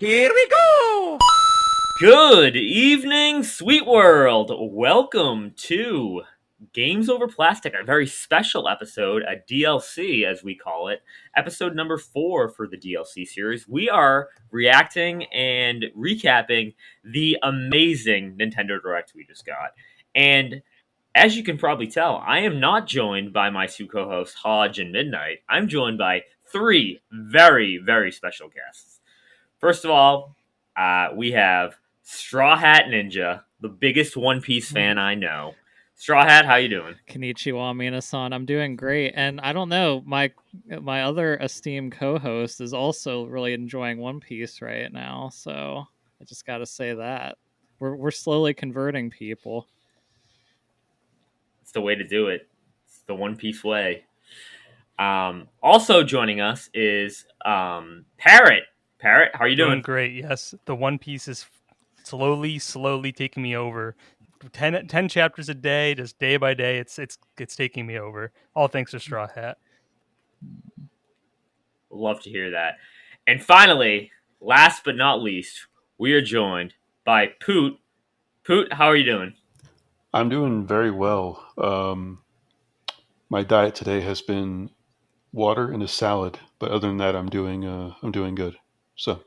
Here we go! Good evening, sweet world. Welcome to Gamesoverplastic, a very special episode, a DLC as we call it, episode number 4 for the DLC series. We are reacting and recapping the amazing Nintendo Direct we just got. And as you can probably tell, I am not joined by my two co-hosts, Hodge and Midnight. I'm joined by 3 very, very special guests. First of all, we have StrawHat Ninja, the biggest One Piece fan I know. StrawHat, how you doing? Konnichiwa, Minasan. I'm doing great, and I don't know, my other esteemed co-host is also really enjoying One Piece right now. So I just got to say that we're slowly converting people. It's the way to do it. It's the One Piece way. Also joining us is Parrot. Parrot, how are you doing? Great, yes. The One Piece is slowly taking me over. 10 chapters a day, just day by day. It's taking me over. All thanks to Straw Hat. Love to hear that. And finally, last but not least, we are joined by Poot. Poot, how are you doing? I'm doing very well. My diet today has been water and a salad, but other than that, I'm doing good. So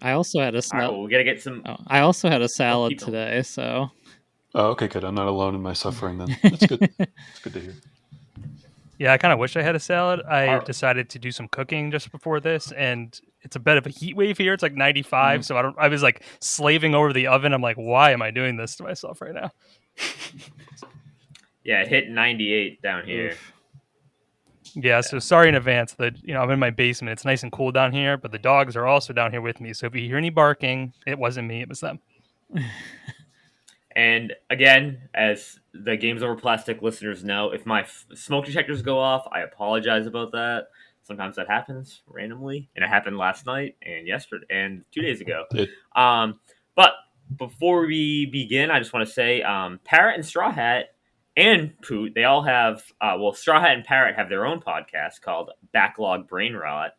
I also had a All right, well, we gotta get some. I also had a salad keep going. today. So okay, good. I'm not alone in my suffering then. That's good. It's good to hear. Yeah, I kind of wish I had a salad. I Alright. decided to do some cooking just before this, and it's a bit of a heat wave here. It's like 95, so I was like slaving over the oven. I'm like, why am I doing this to myself right now? Yeah, it hit 98 down here. oof. Yeah, so sorry in advance that I'm in my basement. It's nice and cool down here, but the dogs are also down here with me. So if you hear any barking, it wasn't me, it was them. And again, as the Games Over Plastic listeners know, if my smoke detectors go off, I apologize about that. Sometimes that happens randomly, and it happened last night and yesterday and 2 days ago. But before we begin, I just want to say, Parrot and Straw Hat and Poot, they all have Straw Hat and Parrot have their own podcast called Backlog Brain Rot.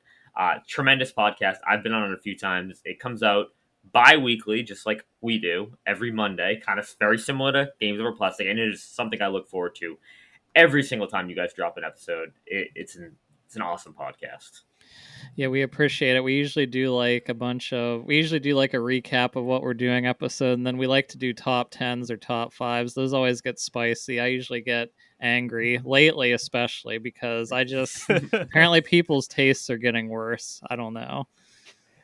Tremendous podcast. I've been on it a few times. It comes out bi-weekly, just like we do, every Monday, kind of very similar to Games Over Plastic, and it is something I look forward to every single time you guys drop an episode. It's an awesome podcast. Yeah, we appreciate it. We usually do like a recap of what we're doing episode, and then we like to do top 10s or top 5s. Those always get spicy. I usually get angry lately, especially because apparently people's tastes are getting worse. I don't know.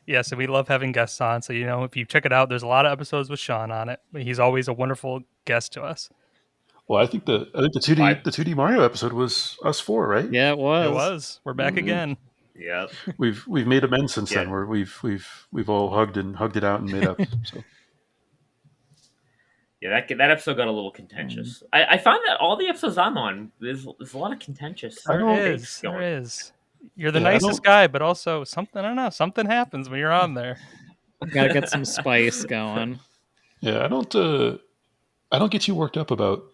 Yeah, so we love having guests on. So, if you check it out, there's a lot of episodes with Sean on it. He's always a wonderful guest to us. Well, I think the 2D Mario episode was us 4, right? Yeah, it was. It was. We're back again. Yep. We've made amends since Yeah. then. Where we've all hugged it out and made up. So Yeah, that episode got a little contentious. I found that all the episodes I'm on, there's a lot of contentious. There is. You're the nicest guy, but also something happens when you're on there. Gotta get some spice going. yeah, I don't get too worked up about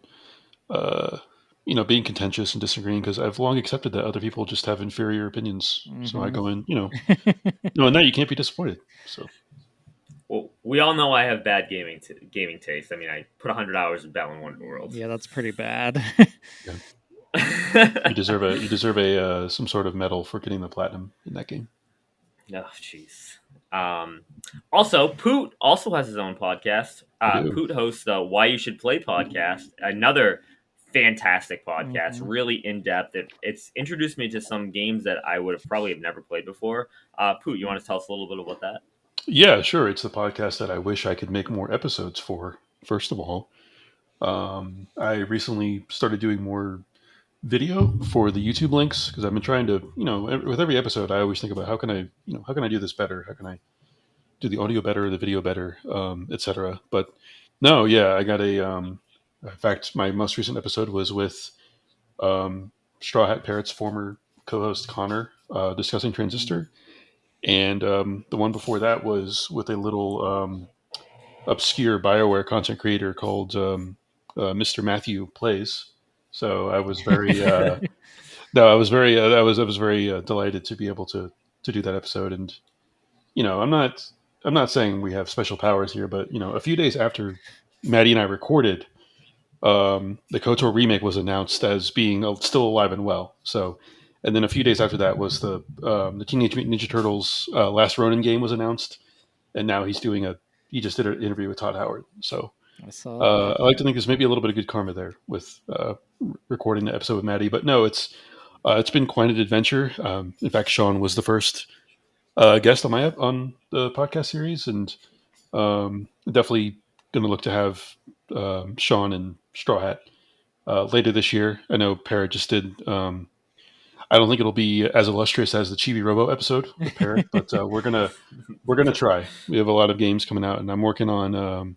being contentious and disagreeing, because I've long accepted that other people just have inferior opinions. Mm-hmm. So I go in, knowing that you can't be disappointed. So. Well, we all know I have bad gaming taste. I mean, I put 100 hours in Battle in Wonderworld. Yeah, that's pretty bad. Yeah. You deserve a some sort of medal for getting the platinum in that game. Oh, jeez. Also, Poot also has his own podcast. Poot hosts the Why You Should Play podcast, another fantastic podcast, really in depth. It's introduced me to some games that I would have probably never played before. Poot, you want to tell us a little bit about that? Yeah, sure. It's the podcast that I wish I could make more episodes for. First of all, I recently started doing more video for the YouTube links, because I've been trying to, with every episode, I always think about how can I do this better? How can I do the audio better, the video better, etc. But no, yeah, I got in fact, my most recent episode was with Straw Hat Parrot's former co-host Connor, discussing Transistor. And the one before that was with a little obscure BioWare content creator called Mr. Matthew Plays. So I was very, I was very delighted to be able to do that episode, and I'm not saying we have special powers here, but a few days after Maddie and I recorded, the KOTOR remake was announced as being still alive and well. So, and then a few days after that was the Teenage Mutant Ninja Turtles Last Ronin game was announced, and now he just did an interview with Todd Howard. So I saw that. I like to think there's maybe a little bit of good karma there with recording the episode with Maddie. But no, it's been quite an adventure. In fact, Sean was the first guest on the podcast series, and definitely going to look to have Sean and Straw Hat later this year. I know Parrot just did. I don't think it'll be as illustrious as the Chibi Robo episode with Parrot, but we're gonna try. We have a lot of games coming out, and I'm working on. I'm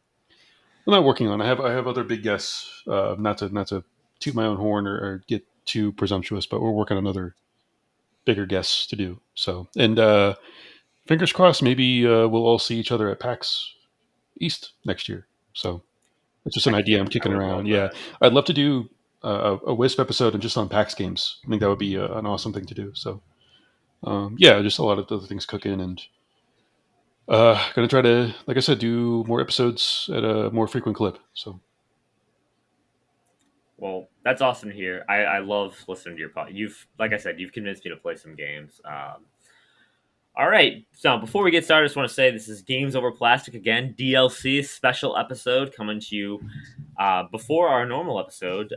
not working on. I have other big guests. Not to toot my own horn or get too presumptuous, but we're working on other bigger guests to do. So, and fingers crossed, maybe we'll all see each other at PAX East next year. So it's just an idea I'm kicking around. Yeah, I'd love to do a Wisp episode and just on PAX games. I think that would be an awesome thing to do. So yeah, just a lot of other things cooking, and gonna try to, like I said, do more episodes at a more frequent clip. So Well, that's awesome to hear. I love listening to your pod. Like I said, you've convinced me to play some games. All right. So before we get started, I just want to say this is Games Over Plastic again, DLC special episode coming to you before our normal episode.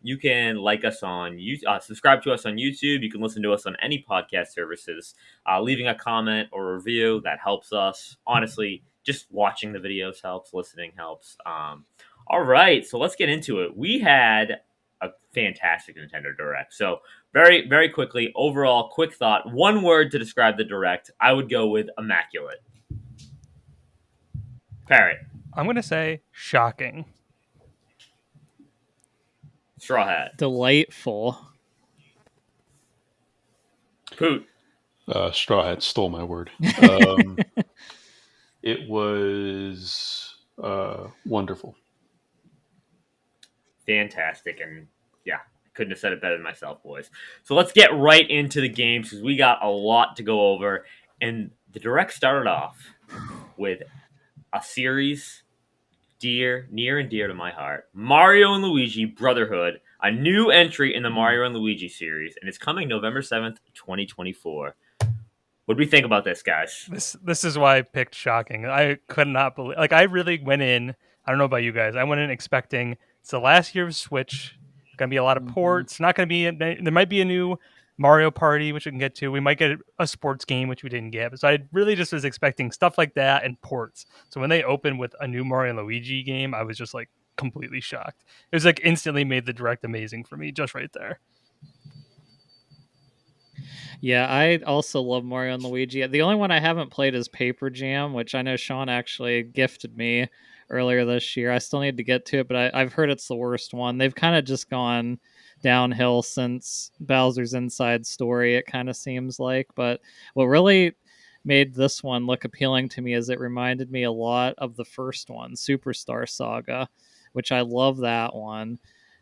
You can like us on YouTube, subscribe to us on YouTube. You can listen to us on any podcast services. Leaving a comment or review, that helps us. Honestly, just watching the videos helps. Listening helps. All right. So let's get into it. We had a fantastic Nintendo Direct. So very, very quickly, overall, quick thought. One word to describe the Direct, I would go with immaculate. Parrot. I'm going to say shocking. Straw Hat. Delightful. Poot. Straw Hat stole my word. It was wonderful. Fantastic. And yeah, I couldn't have said it better than myself, boys. So let's get right into the games because we got a lot to go over. And the Direct started off with a series near and dear to my heart. Mario and Luigi Brotherhood, a new entry in the Mario and Luigi series, and it's coming November 7th, 2024. What do we think about this, guys? This is why I picked shocking. I could not believe, like, I really went in, I don't know about you guys, I went in expecting it's the last year of Switch, gonna be a lot of ports, not gonna be, there might be a new Mario Party, which we can get to, we might get a sports game, which we didn't get, so I really just was expecting stuff like that and ports. So when they opened with a new Mario and Luigi game, I was just like completely shocked. It was like instantly made the Direct amazing for me, just right there. Yeah, I also love Mario and Luigi. The only one I haven't played is Paper Jam, which I know Sean actually gifted me earlier this year. I still need to get to it, but I've heard it's the worst one. They've kind of just gone downhill since Bowser's Inside Story, it kind of seems like. But what really made this one look appealing to me is it reminded me a lot of the first one, Superstar Saga, which I love that one.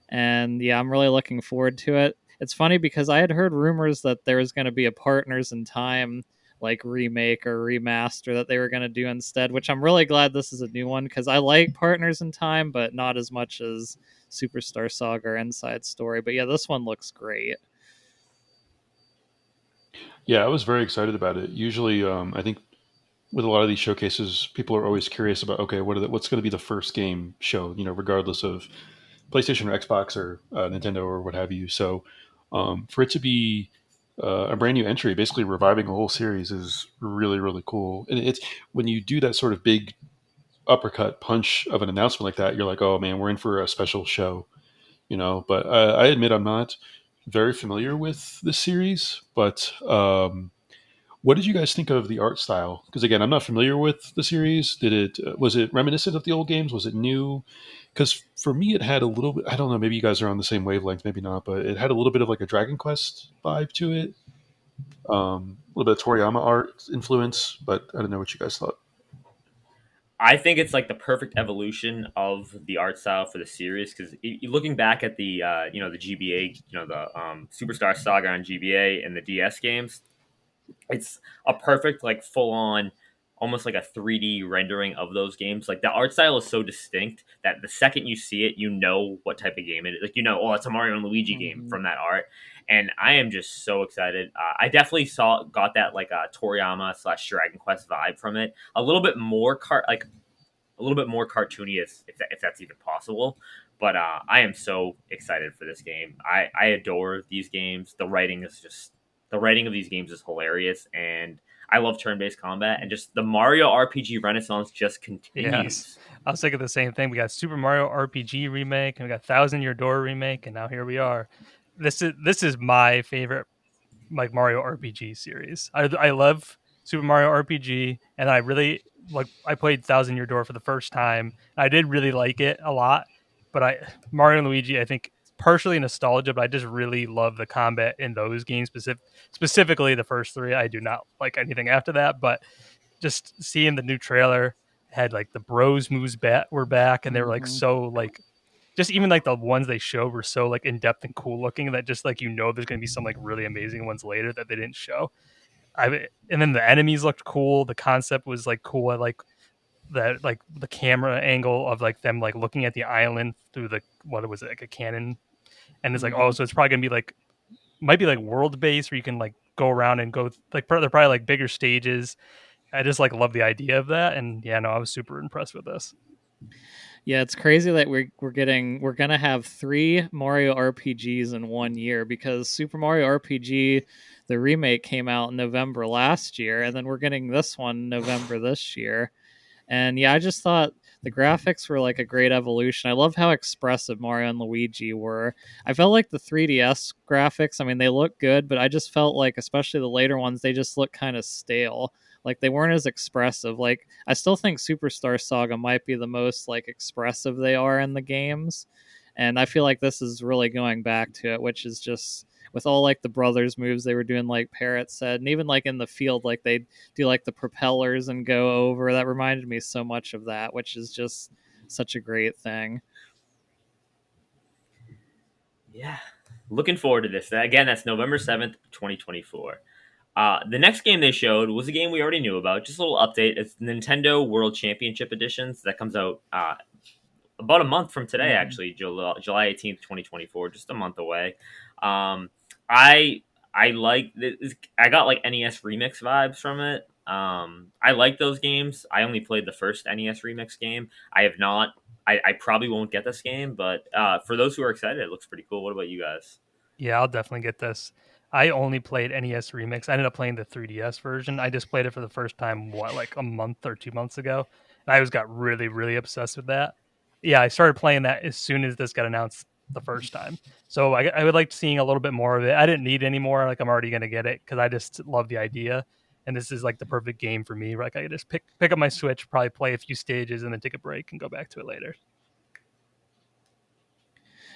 And yeah, I'm really looking forward to it. It's funny because I had heard rumors that there was going to be a Partners in Time like remake or remaster that they were going to do instead, which I'm really glad this is a new one because I like Partners in Time, but not as much as Superstar Saga or Inside Story. But yeah, this one looks great. Yeah, I was very excited about it. Usually, I think with a lot of these showcases, people are always curious about, okay, what's going to be the first game show, regardless of PlayStation or Xbox or Nintendo or what have you. So for it to be a brand new entry, basically reviving a whole series, is really, really cool. And it's when you do that sort of big uppercut punch of an announcement like that, you're like, oh man, we're in for a special show, But I admit I'm not very familiar with this series, but what did you guys think of the art style? Because again, I'm not familiar with the series. Was it reminiscent of the old games? Was it new? Because for me, it had a little bit. I don't know. Maybe you guys are on the same wavelength. Maybe not. But it had a little bit of like a Dragon Quest vibe to it. A little bit of Toriyama art influence. But I don't know what you guys thought. I think it's like the perfect evolution of the art style for the series because looking back at the the GBA, the Superstar Saga on GBA and the DS games, it's a perfect like full on almost like a 3D rendering of those games. Like the art style is so distinct that the second you see it, you know what type of game it is. Like oh, it's a Mario and Luigi game from that art. And I am just so excited. I definitely got that like Toriyama / Dragon Quest vibe from it. A little bit more a little bit more cartoony, if that's even possible. But I am so excited for this game. I adore these games. The writing of these games is hilarious, and I love turn-based combat, and just the Mario RPG renaissance just continues. Yes. I was thinking the same thing. We got Super Mario RPG remake, and we got Thousand Year Door remake, and now here we are. This is my favorite like Mario RPG series. I love Super Mario RPG, and I played Thousand Year Door for the first time. I did really like it a lot, but Mario and Luigi, I think partially nostalgia, but I just really love the combat in those games, specifically the first three. I do not like anything after that, but just seeing the new trailer had like the bros moves were back, and they were like so like just even like the ones they showed were so like in depth and cool looking that just like there's going to be some like really amazing ones later that they didn't show. And then the enemies looked cool. The concept was like cool. I like that like the camera angle of like them like looking at the island through the what was it like a cannon, and it's like so it's probably gonna be like might be like world based where you can like go around and go like they're probably like bigger stages. I just like love the idea of that, and yeah, no, I was super impressed with this. Yeah, it's crazy that we're gonna have 3 Mario RPGs in 1 year, because Super Mario RPG, the remake, came out in November last year, and then we're getting this one November this year. And yeah, I just thought the graphics were like a great evolution. I love how expressive Mario and Luigi were. I felt like the 3DS graphics, I mean, they look good, but I just felt like, especially the later ones, they just look kind of stale. Like they weren't as expressive. Like I still think Superstar Saga might be the most like expressive they are in the games. And I feel like this is really going back to it, which is just with all like the brothers moves they were doing, like Parrot said, and even like in the field, like they do like the propellers and go over. That reminded me so much of that, which is just such a great thing. Yeah, looking forward to this. Again, that's November 7th, 2024. The next game they showed was a game we already knew about. Just a little update. It's Nintendo World Championship Editions that comes out about a month from today, actually, July 18th, 2024, just a month away. I like this. I got like NES Remix vibes from it. I like those games. I only played the first NES Remix game. I have not. I probably won't get this game, but for those who are excited, it looks pretty cool. What about you guys? Yeah, I'll definitely get this. I only played NES Remix. I ended up playing the 3DS version. I just played it for the first time, like a month or 2 months ago. And I got really, really obsessed with that. Yeah, I started playing that as soon as this got announced the first time. So I would like seeing a little bit more of it. I didn't need any more. Like I'm already going to get it because I just love the idea. And this is like the perfect game for me. Like I could just pick up my Switch, probably play a few stages, and then take a break and go back to it later.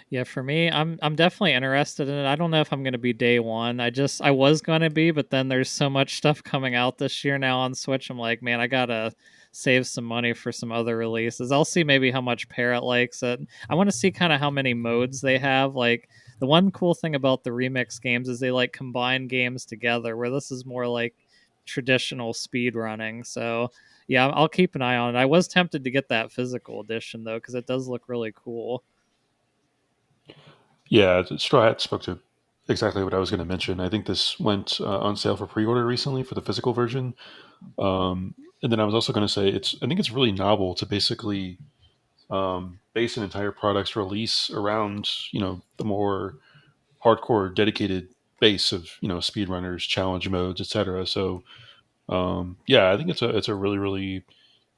Yeah, for me, I'm definitely interested in it. I don't know if I'm going to be day one. I was going to be, but then there's so much stuff coming out this year now on Switch. I'm like, man, I got to save some money for some other releases. I'll see maybe how much Parrot likes it. I want to see kind of how many modes they have. Like the one cool thing about the remix games is they like combine games together, where this is more like traditional speed running. So, yeah, I'll keep an eye on it. I was tempted to get that physical edition though, cuz it does look really cool. Yeah, Straw Hat spoke to exactly what I was going to mention. I think this went on sale for pre-order recently for the physical version. And then I was also going to say I think it's really novel to basically base an entire product's release around the more hardcore dedicated base of speedrunners, challenge modes, etc. So yeah, I think it's a really really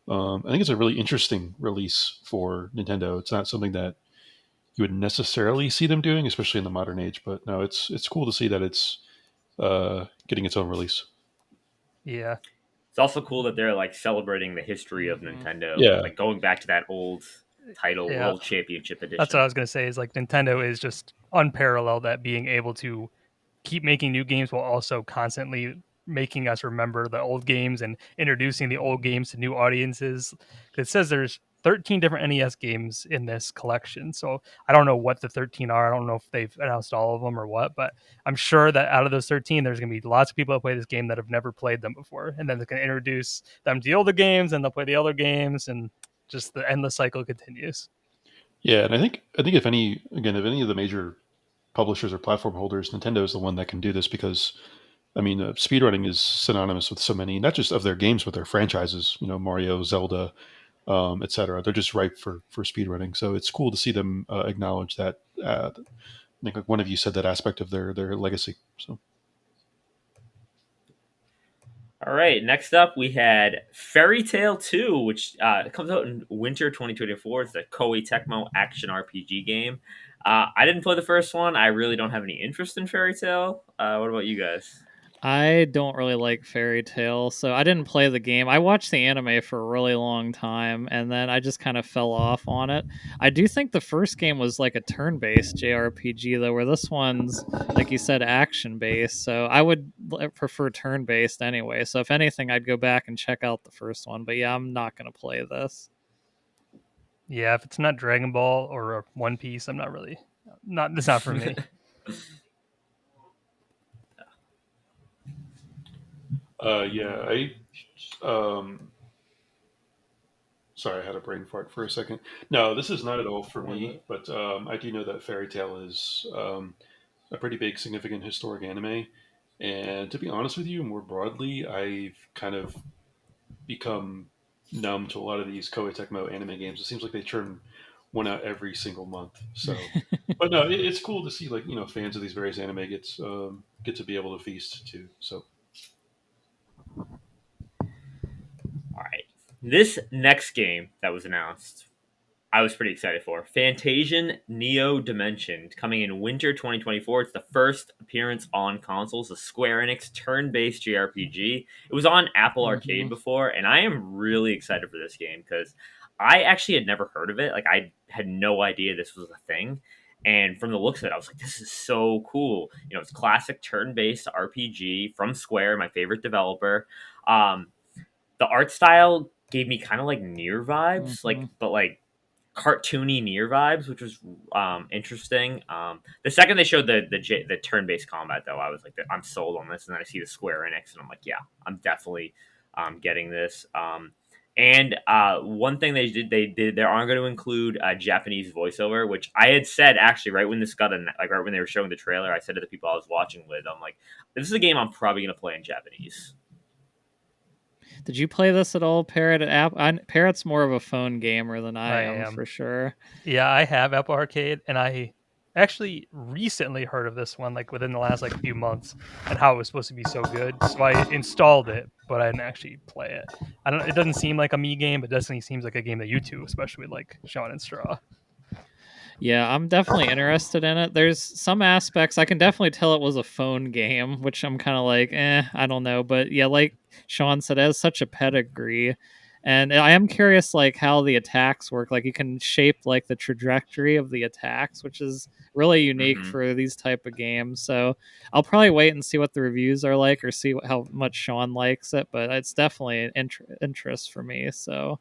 I think it's a really interesting release for Nintendo. It's not something that you would necessarily see them doing, especially in the modern age. But no, it's cool to see that it's getting its own release. Yeah, It's also cool that they're like celebrating the history of Nintendo, Yeah. like going back to that old title, Yeah. World Championship Edition. that's what I was going to say is like Nintendo is just unparalleled at being able to keep making new games while also constantly making us remember the old games and introducing the old games to new audiences. It says there's 13 different NES games in this collection. So I don't know what the 13 are. I don't know if they've announced all of them or what, but I'm sure that out of those 13, there's going to be lots of people that play this game that have never played them before. And then they can introduce them to the older games and they'll play the other games, and just the endless cycle continues. Yeah, and I think if any of the major publishers or platform holders, Nintendo is the one that can do this because, I mean, speedrunning is synonymous with so many, not just of their games, but their franchises. You know, Mario, Zelda, etc. They're just ripe for speedrunning. So it's cool to see them acknowledge that. I think like one of you said that aspect of their legacy. So. All right, next up we had Fairy Tail 2, which comes out in winter 2024. It's a Koei Tecmo action RPG game. I didn't play the first one. I really don't have any interest in Fairy Tail. What about you guys? I don't really like Fairy Tail, so I didn't play the game. I watched the anime for a really long time, and then I just kind of fell off on it. I do think the first game was like a turn-based JRPG, though, where this one's, like you said, action-based. So I would prefer turn-based anyway. So if anything, I'd go back and check out the first one. But yeah, I'm not going to play this. Yeah, if it's not Dragon Ball or One Piece, I'm not really It's not for me. Yeah, sorry, I had a brain fart for a second. No, this is not at all for me, but I do know that Fairy Tail is a pretty big, significant historic anime. And to be honest with you, more broadly, I've kind of become numb to a lot of these Koei Tecmo anime games. It seems like they churn one out every single month. So, but no, it's cool to see like fans of these various anime get to be able to feast too. So. All right, this next game that was announced, I was pretty excited for. Fantasian Neo Dimension, coming in winter 2024. It's the first appearance on consoles, a Square Enix turn-based JRPG. It was on Apple Arcade before, and I am really excited for this game because I actually had never heard of it. Like, I had no idea this was a thing. And from the looks of it, I was like, this is so cool. You know, it's classic turn-based RPG from Square, my favorite developer. The art style gave me kind of like Nier vibes, but like cartoony Nier vibes, which was interesting. The second they showed the turn based combat, though, I was like, I'm sold on this. And then I see the Square Enix, and I'm like, yeah, I'm definitely getting this. And one thing they did, they aren't going to include Japanese voiceover, which I had said actually right when this got right when they were showing the trailer. I said to the people I was watching with, I'm like, this is a game I'm probably going to play in Japanese. Did you play this at all, Parrot? Parrot's more of a phone gamer than I am, for sure. Yeah, I have Apple Arcade, and I actually recently heard of this one, like within the last few months, and how it was supposed to be so good. So I installed it, but I didn't actually play it. It doesn't seem like a me game, but definitely seems like a game that you two, especially like Sean and Straw. Yeah, I'm definitely interested in it. There's some aspects I can definitely tell it was a phone game, which I'm kind of like, I don't know. But yeah, like Sean said, it has such a pedigree. And I am curious like how the attacks work. Like you can shape like the trajectory of the attacks, which is really unique for these type of games. So I'll probably wait and see what the reviews are like or see how much Sean likes it. But it's definitely an interest for me. So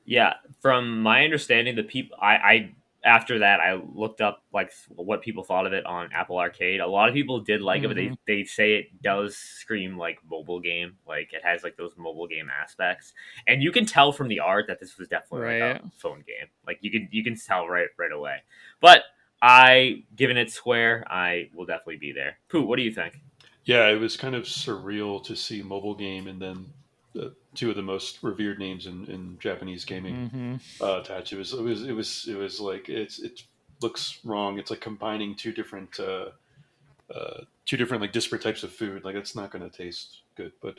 yeah, from my understanding, the people I after that I looked up like what people thought of it on Apple Arcade. A lot of people did like it, but they say it does scream like mobile game. Like it has like those mobile game aspects, and you can tell from the art that this was definitely like a phone game. Like you can tell right away. But given it Square, I will definitely be there. Poot, what do you think? Yeah, it was kind of surreal to see mobile game and then two of the most revered names in Japanese gaming attached. It was like it looks wrong. It's like combining two different like disparate types of food. Like it's not going to taste good. But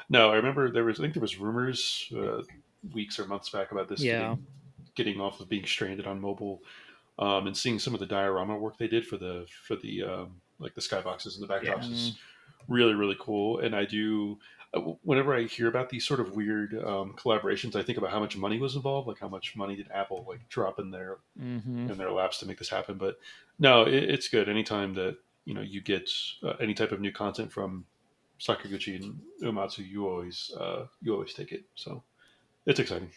no, I remember I think there was rumors weeks or months back about this getting off of being stranded on mobile. And seeing some of the diorama work they did for the like the skyboxes and the backdrops is really really cool. And I do whenever I hear about these sort of weird collaborations, I think about how much money was involved, like how much money did Apple like drop in their laps to make this happen. But no, it's good anytime that you get any type of new content from Sakaguchi and Uematsu, you always take it. So it's exciting.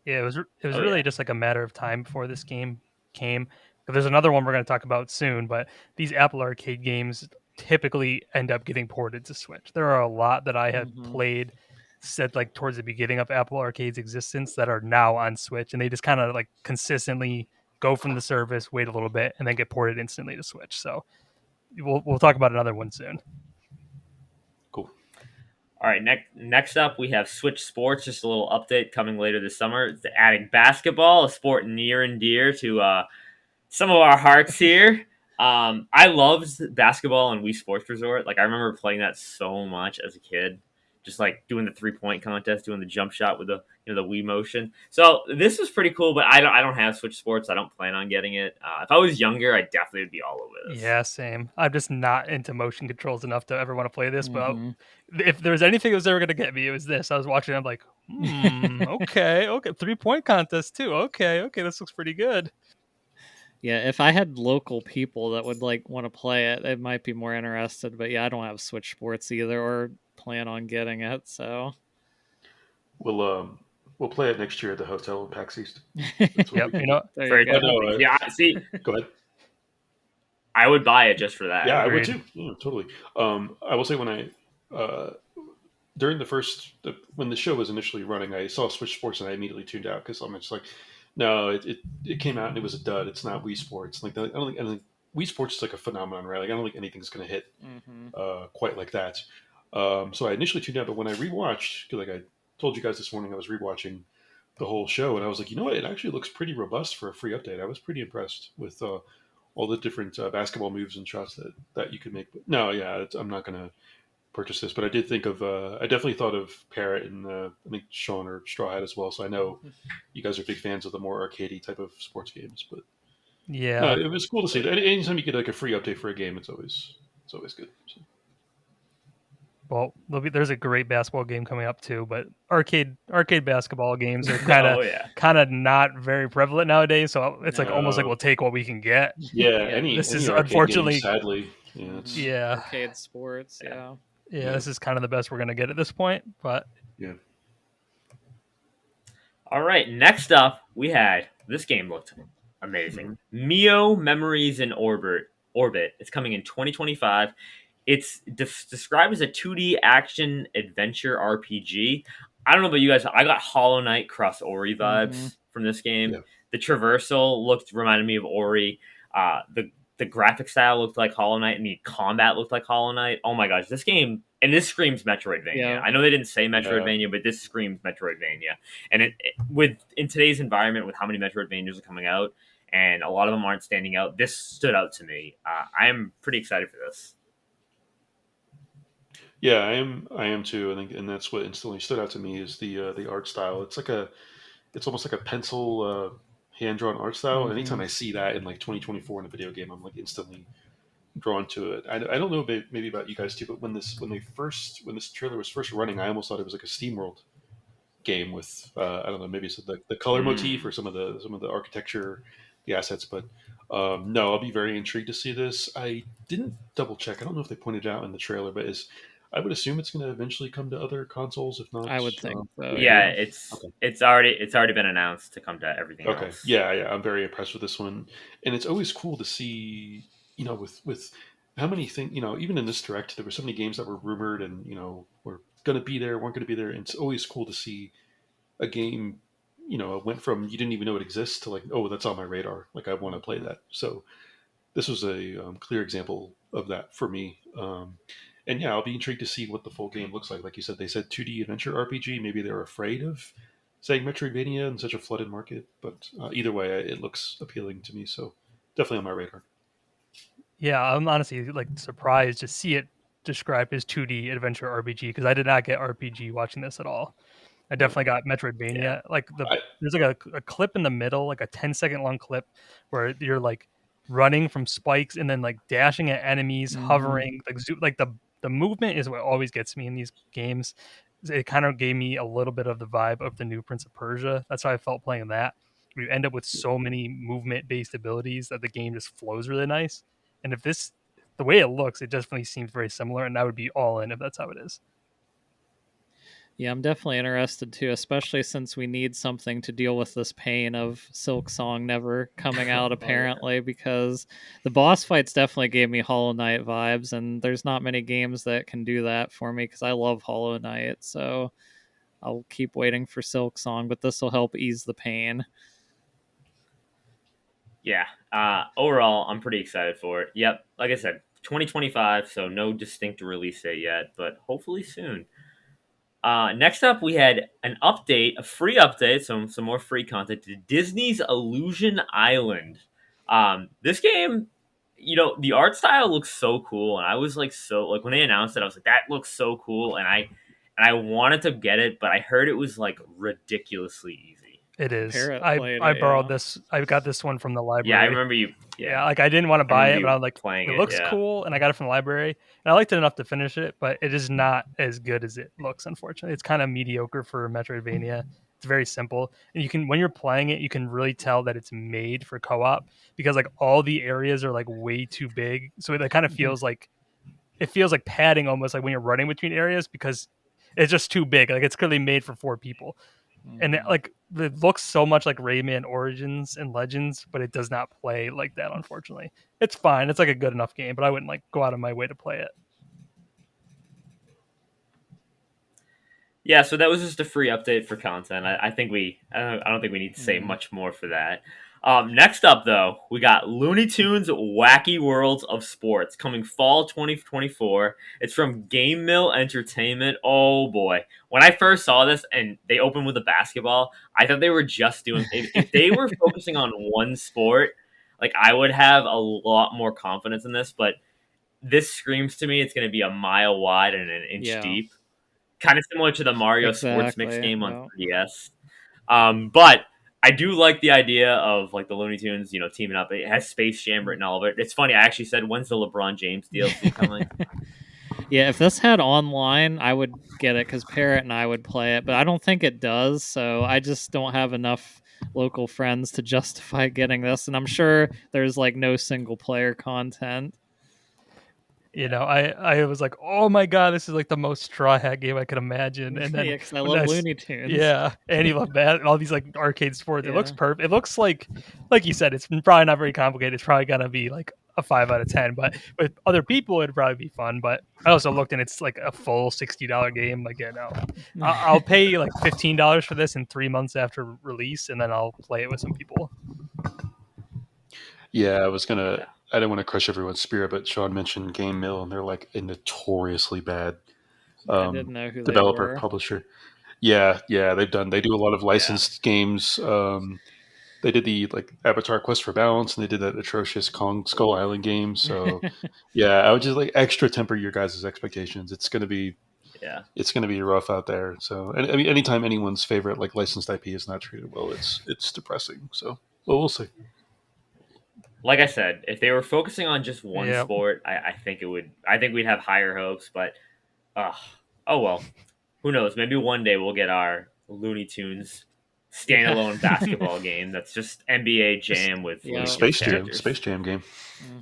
Yeah, it was Oh, really yeah. just like a matter of time before this game came. There's another one we're going to talk about soon, but these Apple Arcade games typically end up getting ported to Switch. There are a lot that I had played said like towards the beginning of Apple Arcade's existence that are now on Switch, and they just kind of like consistently go from the service, wait a little bit, and then get ported instantly to Switch. So we'll talk about another one soon. Cool. All right, next up we have Switch Sports. Just a little update coming later this summer. It's adding basketball, a sport near and dear to some of our hearts here. I loved basketball on Wii Sports Resort. Like I remember playing that so much as a kid, just like doing the 3-point contest, doing the jump shot with the the Wii motion. So this was pretty cool. But I don't have Switch Sports. I don't plan on getting it. If I was younger, I definitely would be all over this. Yeah, same. I'm just not into motion controls enough to ever want to play this. But if there was anything that was ever going to get me, it was this. I was watching. I'm like, okay, 3-point contest too. Okay, this looks pretty good. Yeah, if I had local people that would like want to play it, it might be more interested. But yeah, I don't have Switch Sports either, or plan on getting it. So We'll play it next year at the hotel in PAX East. Yep, you know, Very go. yeah. See, Go ahead. I would buy it just for that. Yeah, I would too. Yeah, totally. I will say when I during when the show was initially running, I saw Switch Sports and I immediately tuned out because I'm just like, no, it came out and it was a dud. It's not Wii Sports. Like I don't think Wii Sports is like a phenomenon, right? Like I don't think anything's going to hit quite like that. So I initially tuned out, but when I rewatched, like I told you guys this morning, I was rewatching the whole show, and I was like, you know what? It actually looks pretty robust for a free update. I was pretty impressed with all the different basketball moves and shots that you could make. But no, yeah, I'm not going to purchase this, but I did think of I definitely thought of Parrot and I think Sean or StrawHat as well. So I know you guys are big fans of the more arcadey type of sports games, but yeah, no, it was cool to see. Anytime you get like a free update for a game, it's always good. So. Well, there's a great basketball game coming up too, but arcade basketball games are kind of not very prevalent nowadays. So it's like almost like we'll take what we can get. Yeah, this any is arcade unfortunately game, sadly. Yeah, arcade sports. Yeah, this is kind of the best we're gonna get at this point. But yeah. All right, next up we had this game looked amazing. Mio Memories in Orbit. It's coming in 2025. It's described as a 2D action adventure RPG. I don't know about you guys. I got Hollow Knight Cross Ori vibes from this game. Yeah. The traversal reminded me of Ori. The graphic style looked like Hollow Knight, and the combat looked like Hollow Knight. Oh my gosh, this game, and this screams Metroidvania. Yeah. I know they didn't say Metroidvania, but this screams Metroidvania. And in today's environment, with how many Metroidvanias are coming out, and a lot of them aren't standing out, this stood out to me. I am pretty excited for this. Yeah, I am too. I think, and that's what instantly stood out to me is the art style. It's almost like a pencil hand drawn art style. Anytime I see that in like 2024 in a video game, I'm like instantly drawn to it. I don't know maybe about you guys too, but when this trailer was first running, I almost thought it was like a SteamWorld game with I don't know, maybe it's the color motif or some of the architecture, the assets, but no, I'll be very intrigued to see this. I didn't double check. I don't know if they pointed it out in the trailer, but I would assume it's going to eventually come to other consoles, if not. I would think so. Yeah, it's already been announced to come to everything else. Yeah, I'm very impressed with this one, and it's always cool to see, with how many things, even in this direct, there were so many games that were rumored and were going to be there, weren't going to be there, and it's always cool to see a game, it went from you didn't even know it exists to like, oh, that's on my radar, like I want to play that. So this was a clear example of that for me. And yeah, I'll be intrigued to see what the full game looks like. Like you said, they said 2D adventure RPG. Maybe they're afraid of saying Metroidvania in such a flooded market. But either way, it looks appealing to me. So definitely on my radar. Yeah, I'm honestly like surprised to see it described as 2D adventure RPG because I did not get RPG watching this at all. I definitely got Metroidvania. Yeah. Like there's like a clip in the middle, like a 10-second long clip where you're like running from spikes and then like dashing at enemies, hovering, like the movement is what always gets me in these games. It kind of gave me a little bit of the vibe of the new Prince of Persia. That's how I felt playing that. We end up with so many movement-based abilities that the game just flows really nice. And if the way it looks, it definitely seems very similar, and I would be all in if that's how it is. Yeah, I'm definitely interested too, especially since we need something to deal with this pain of Silk Song never coming out, apparently, because the boss fights definitely gave me Hollow Knight vibes, and there's not many games that can do that for me because I love Hollow Knight, so I'll keep waiting for Silk Song, but this will help ease the pain. Yeah. Overall, I'm pretty excited for it. Yep. Like I said, 2025, so no distinct release date yet, but hopefully soon. Next up, we had an update, a free update, some more free content to Disney's Illusion Island. This game, the art style looks so cool, and I was like, when they announced it, I was like, that looks so cool, and I wanted to get it, but I heard it was like ridiculously easy. It is. Parrot I played borrowed yeah. this. I got this one from the library. Yeah, I remember you. Yeah, like I didn't want to buy it, but I was like, playing it looks cool, and I got it from the library, and I liked it enough to finish it, but it is not as good as it looks. Unfortunately, it's kind of mediocre for a Metroidvania. It's very simple, and when you're playing it, you can really tell that it's made for co-op because like all the areas are like way too big, so it kind of feels like padding almost like when you're running between areas because it's just too big. Like it's clearly made for 4 people. And it looks so much like Rayman Origins and Legends, but it does not play like that. Unfortunately, it's fine. It's like a good enough game, but I wouldn't like go out of my way to play it. Yeah, so that was just a free update for content. I don't think we need to say much more for that. Next up, though, we got Looney Tunes Wacky Worlds of Sports coming fall 2024. It's from Game Mill Entertainment. Oh boy. When I first saw this and they opened with a basketball, I thought they were just doing, if they were focusing on one sport, like I would have a lot more confidence in this, but this screams to me it's going to be a mile wide and an inch deep. Kind of similar to the Mario Sports Mix game on 3DS. But I do like the idea of like the Looney Tunes, teaming up. It has Space Jam written all over it. It's funny. I actually said, when's the LeBron James DLC coming? Yeah, if this had online, I would get it because Parrot and I would play it, but I don't think it does. So I just don't have enough local friends to justify getting this, and I'm sure there's like no single player content. I was like, oh my god, this is like the most Straw Hat game I could imagine. And then because I love Looney Tunes. Yeah, and you love that and all these like arcade sports. It looks perfect. It looks like you said, it's probably not very complicated. It's probably gonna be like a 5 out of 10. But with other people, it'd probably be fun. But I also looked and it's like a full $60 game. Like, I'll pay like $15 for this in 3 months after release, and then I'll play it with some people. Yeah, I didn't want to crush everyone's spirit, but Sean mentioned Game Mill, and they're like a notoriously bad I didn't know who developer they were. publisher. Yeah, they do a lot of licensed games. They did the like Avatar Quest for Balance, and they did that atrocious Kong Skull Island game. So yeah, I would just like extra temper your guys' expectations. It's gonna be rough out there. So I mean, anytime anyone's favorite like licensed IP is not treated well, it's depressing. So we'll see. Like I said, if they were focusing on just one sport, I think we'd have higher hopes. But oh well, who knows? Maybe one day we'll get our Looney Tunes standalone basketball game that's just NBA Jam with Space Jam game.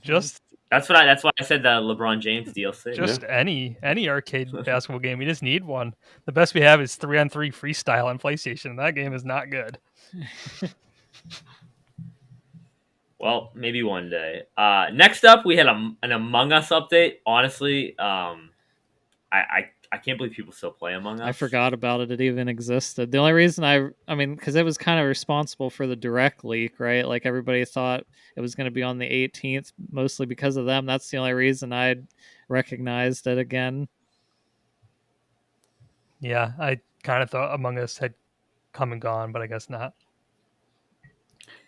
Just that's why I said the LeBron James DLC. Just any arcade basketball game. We just need one. The best we have is 3-on-3 freestyle on PlayStation. That game is not good. Well, maybe one day. Next up, we had an Among Us update. Honestly, I can't believe people still play Among Us. I forgot about it. It even existed. The only reason I mean, because it was kind of responsible for the direct leak, right? Like everybody thought it was going to be on the 18th, mostly because of them. That's the only reason I recognized it again. Yeah, I kind of thought Among Us had come and gone, but I guess not.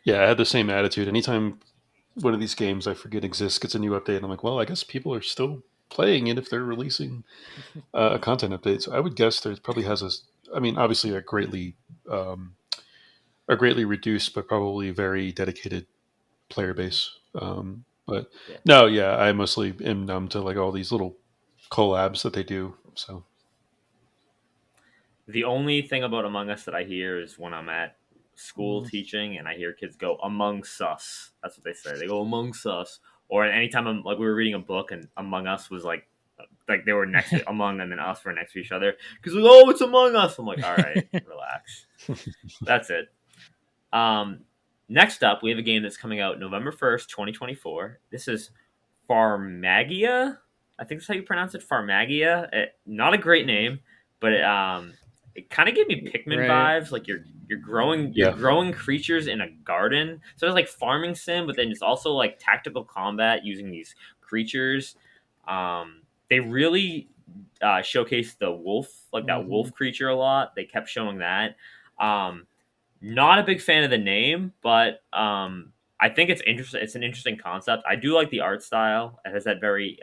Yeah, I had the same attitude. Anytime one of these games I forget exists gets a new update, I'm like, well, I guess people are still playing it if they're releasing a content update. So I would guess there probably has obviously a greatly reduced but probably very dedicated player base. But no, yeah, I mostly am numb to like all these little collabs that they do. So the only thing about Among Us that I hear is when I'm at school teaching and I hear kids go amongst us. That's what they say. They go amongst us. Or anytime we were reading a book and Among Us was like like they were next to Among and then us were next to each other because oh, it's Among Us. I'm like, all right, relax. That's it. Next up, we have a game that's coming out November 1st, 2024. This is Farmagia. I think that's how you pronounce it, Farmagia. Not a great name, but it kind of gave me Pikmin vibes. Like you're growing creatures in a garden. So it's like farming sim, but then it's also like tactical combat using these creatures. They really showcased the wolf, like that wolf creature a lot. They kept showing that. Not a big fan of the name, but I think it's interesting. It's an interesting concept. I do like the art style. It has that very,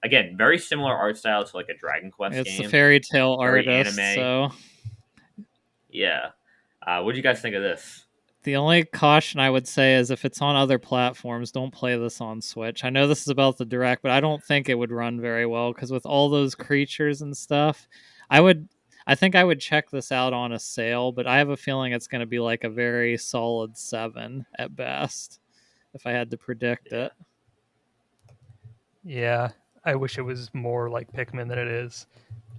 again, very similar art style to like a Dragon Quest game. It's the fairy tale Very artist, anime. so yeah. What do you guys think of this? the only caution I would say is if it's on other platforms, don't play this on Switch. I know this is about the Direct, but I don't think it would run very well because with all those creatures and stuff, I think I would check this out on a sale, but I have a feeling it's going to be like a very solid 7 at best if I had to predict it. Yeah, I wish it was more like Pikmin than it is.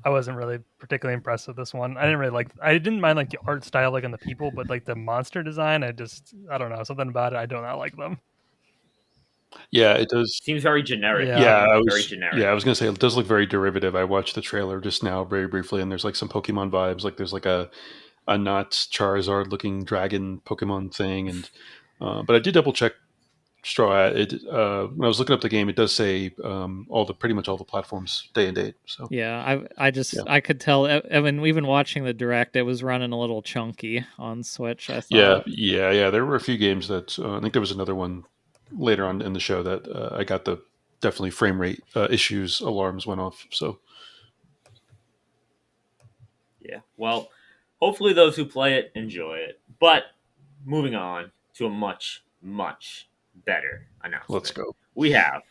I wasn't really particularly impressed with this one. I didn't mind like the art style, like on the people, but like the monster design, I don't know, something about it. I do not like them. Yeah, it does. Seems very generic. Yeah. Very generic. Yeah, I was gonna say it does look very derivative. I watched the trailer just now, very briefly, and there's like some Pokemon vibes. Like there's like a not Charizard looking dragon Pokemon thing, and but I did double check Straw Hat. When I was looking up the game, it does say pretty much all the platforms day and date. So yeah, I could tell. I mean, even watching the Direct, it was running a little chunky on Switch. I thought. Yeah. There were a few games that I think there was another one later on in the show that I got the definitely frame rate issues alarms went off. So yeah. Well, hopefully those who play it enjoy it. But moving on to a much better announcement. let's go. We have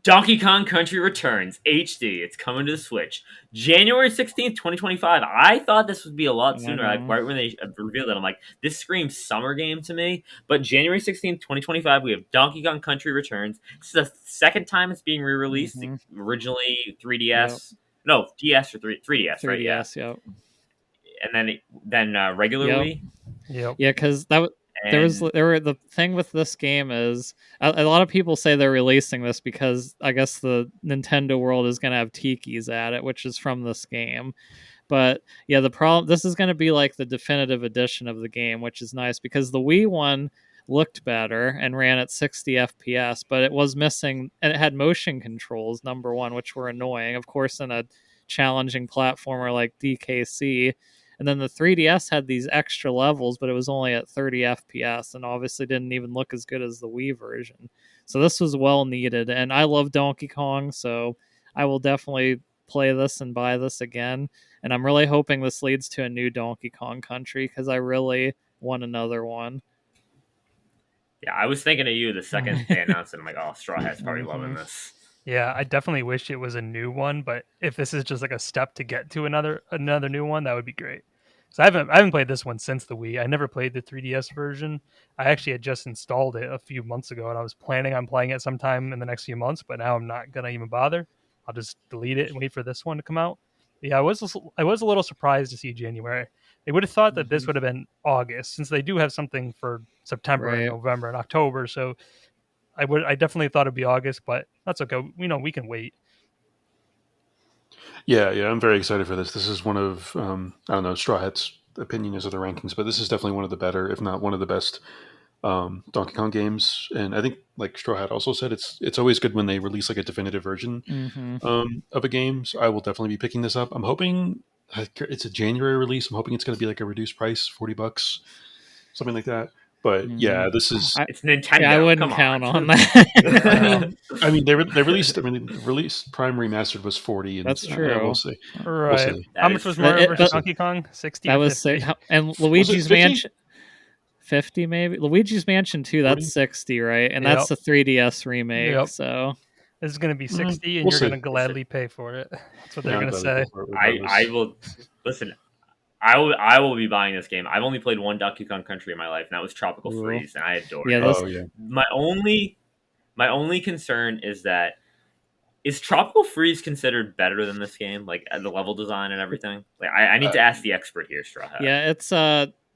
Donkey Kong Country Returns HD. It's coming to the Switch January 16th, 2025. I thought this would be a lot sooner. Like right when they revealed it, I'm like, this screams summer game to me. But January 16th, 2025, we have Donkey Kong Country Returns. This is the second time it's being re-released. Originally 3DS. Yep. No, DS or 3DS, right? 3DS, yep. And then regularly. Yep. Yeah, because the thing with this game is a lot of people say they're releasing this because I guess the Nintendo World is going to have tikis at it, which is from this game. But yeah, this is going to be like the definitive edition of the game, which is nice because the Wii one looked better and ran at 60 FPS, but it was missing, and it had motion controls, number one, which were annoying, of course, in a challenging platformer like DKC. And then the 3DS had these extra levels, but it was only at 30 FPS and obviously didn't even look as good as the Wii version. So this was well needed. And I love Donkey Kong, so I will definitely play this and buy this again. And I'm really hoping this leads to a new Donkey Kong Country because I really want another one. Yeah, I was thinking of you the second they announced it. I'm like, oh, Straw Hat's probably loving this. Yeah, I definitely wish it was a new one, but if this is just like a step to get to another new one, that would be great. So I haven't played this one since the Wii. I never played the 3DS version. I actually had just installed it a few months ago, and I was planning on playing it sometime in the next few months, but now I'm not gonna even bother. I'll just delete it and wait for this one to come out. Yeah, I was a little surprised to see January. They would have thought that this would have been August, since they do have something for September and November and October. So I definitely thought it'd be August, but that's okay. We can wait. Yeah, I'm very excited for this. This is one of I don't know, Straw Hat's opinion is of the rankings, but this is definitely one of the better, if not one of the best, Donkey Kong games. And I think, like Straw Hat also said, it's always good when they release like a definitive version of a game. So I will definitely be picking this up. I'm hoping it's a January release. I'm hoping it's going to be like a reduced price, $40, something like that. But yeah, this is it's Nintendo. Yeah, I wouldn't count on that. I mean, they released. I mean, release Prime Remastered was 40. And, that's true. We'll see. Right. We'll see. How much was Mario versus Donkey Kong? 60. That was 50? And Luigi's Mansion. 50 maybe. Luigi's Mansion 2. That's 40? 60, right? And that's a 3DS remake. Yep. So this is going to be 60, and you're going to gladly pay for it. That's what they're going to say. I will listen. I will be buying this game. I've only played one Donkey Kong Country in my life, and that was Tropical Freeze, and I adore it. Yeah. My only concern is that is Tropical Freeze considered better than this game? Like the level design and everything? Like I need to ask the expert here, Straw Hat. Yeah, it's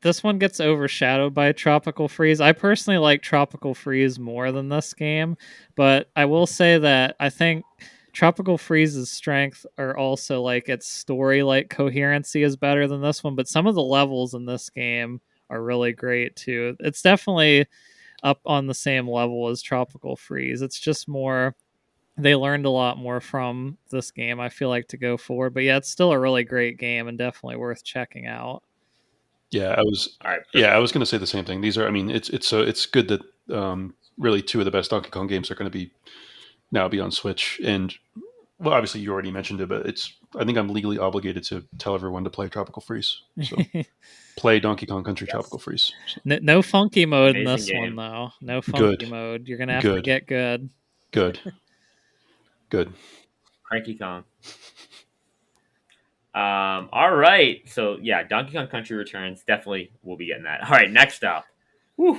this one gets overshadowed by Tropical Freeze. I personally like Tropical Freeze more than this game, but I will say that I think Tropical Freeze's strength are also like its story like coherency is better than this one, but some of the levels in this game are really great too. It's definitely up on the same level as Tropical Freeze. It's just more they learned a lot more from this game, I feel like, to go forward. But yeah, it's still a really great game and definitely worth checking out. Yeah, I was. All right. Yeah, I was going to say the same thing. These are. I mean, it's good that really two of the best Donkey Kong games are going to be on Switch. And well, obviously you already mentioned it, but it's. I think I'm legally obligated to tell everyone to play Tropical Freeze. So play Donkey Kong Country Tropical Freeze. So. No funky mode in Amazing this game. one though. No funky mode. You're gonna have to get good. Good. Cranky Kong. All right. So yeah, Donkey Kong Country Returns. Definitely we'll be getting that. All right, next up. Whew.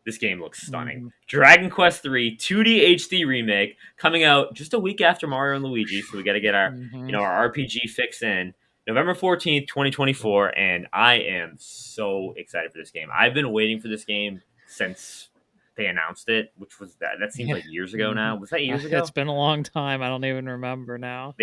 This game looks stunning. Dragon Quest III 2D HD remake coming out just a week after Mario and Luigi, so we got to get our our RPG fix in. November 14th, 2024, and I am so excited for this game. I've been waiting for this game since they announced it, which was that seems like years ago now. Was that years ago? It's been a long time. I don't even remember now.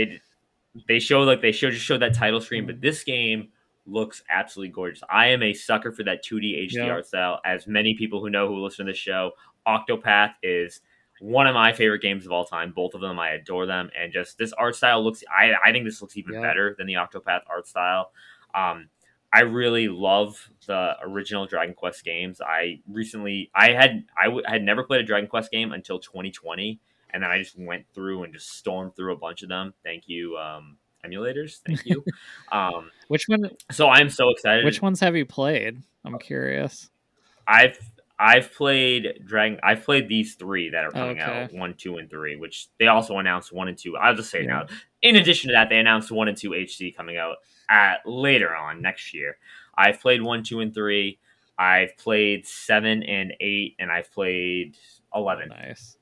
They showed that title screen, but this game looks absolutely gorgeous. I am a sucker for that 2D HD art style. As many people who listen to this show, Octopath is one of my favorite games of all time. Both of them, I adore them, and just this art style looks. I think this looks even better than the Octopath art style. I really love the original Dragon Quest games. I had never played a Dragon Quest game until 2020, and then I just went through and just stormed through a bunch of them. Thank you, emulators. Thank you. Which one? So I'm so excited. Which ones have you played? I'm curious. I've played these three that are coming out, 1, 2, and 3, which they also announced 1 and 2. I'll just say now. In addition to that, they announced 1 and 2 HD coming out later on next year. I've played 1, 2, and 3. I've played 7 and 8, and I've played 11. Nice.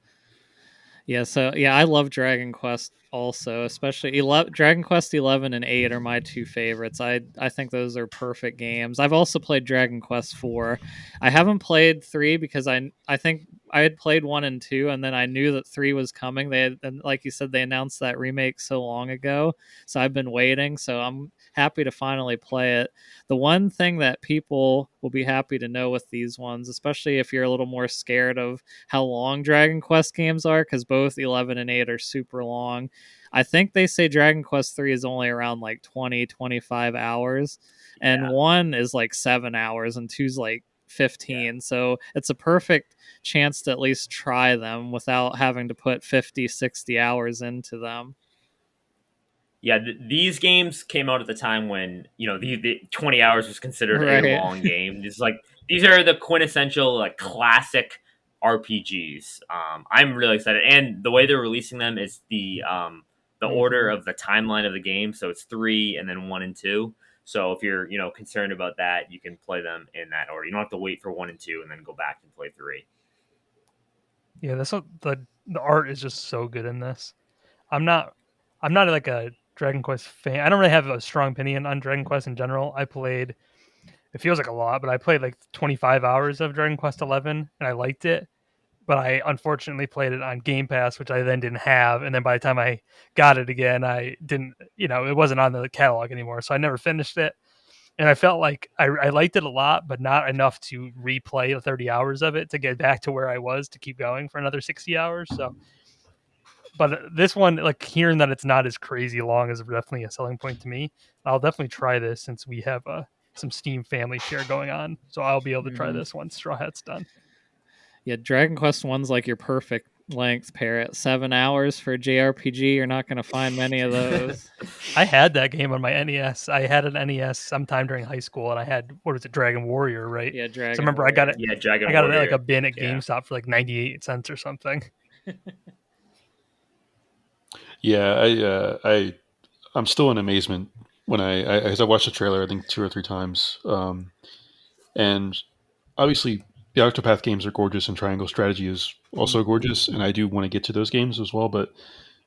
Yeah, so I love Dragon Quest also, especially Dragon Quest 11 and 8 are my two favorites. I think those are perfect games. I've also played Dragon Quest 4. I haven't played 3 because I think I had played 1 and 2, and then I knew that 3 was coming. And like you said, they announced that remake so long ago, so I've been waiting. So I'm happy to finally play it. The one thing that people will be happy to know with these ones, especially if you're a little more scared of how long Dragon Quest games are, because both 11 and 8 are super long. I think they say Dragon Quest 3 is only around like 20-25 hours, and 1 is like 7 hours, and 2's like 15. So it's a perfect chance to at least try them without having to put 50-60 hours into them. Yeah, these games came out at the time when the 20 hours was considered a long game. These are the quintessential like classic RPGs. I'm really excited, and the way they're releasing them is the order of the timeline of the game. So it's 3 and then 1 and 2. So if you're concerned about that, you can play them in that order. You don't have to wait for 1 and 2 and then go back and play 3. Yeah, the art is just so good in this. I'm not like a Dragon Quest fan. I don't really have a strong opinion on Dragon Quest in general. I played, it feels like a lot, but I played like 25 hours of Dragon Quest 11 and I liked it. But I unfortunately played it on Game Pass, which I then didn't have. And then by the time I got it again, I didn't, it wasn't on the catalog anymore. So I never finished it. And I felt like I liked it a lot, but not enough to replay the 30 hours of it to get back to where I was to keep going for another 60 hours. So, but this one, like hearing that it's not as crazy long is definitely a selling point to me. I'll definitely try this since we have some Steam family share going on. So I'll be able to try this once Straw Hat's done. Yeah, Dragon Quest 1's like your perfect length, Parrot. 7 hours for a JRPG, you're not going to find many of those. I had that game on my NES. I had an NES sometime during high school, and I had, what was it, Dragon Warrior, right? Yeah, Dragon. So I remember Warrior. I got it. Yeah, Dragon. I got Warrior. it at like a bin at GameStop for like 98 cents or something. Yeah, I'm still in amazement when I watched the trailer. I think 2 or 3 times, and obviously the Octopath games are gorgeous, and Triangle Strategy is also Mm-hmm. gorgeous, and I do want to get to those games as well. But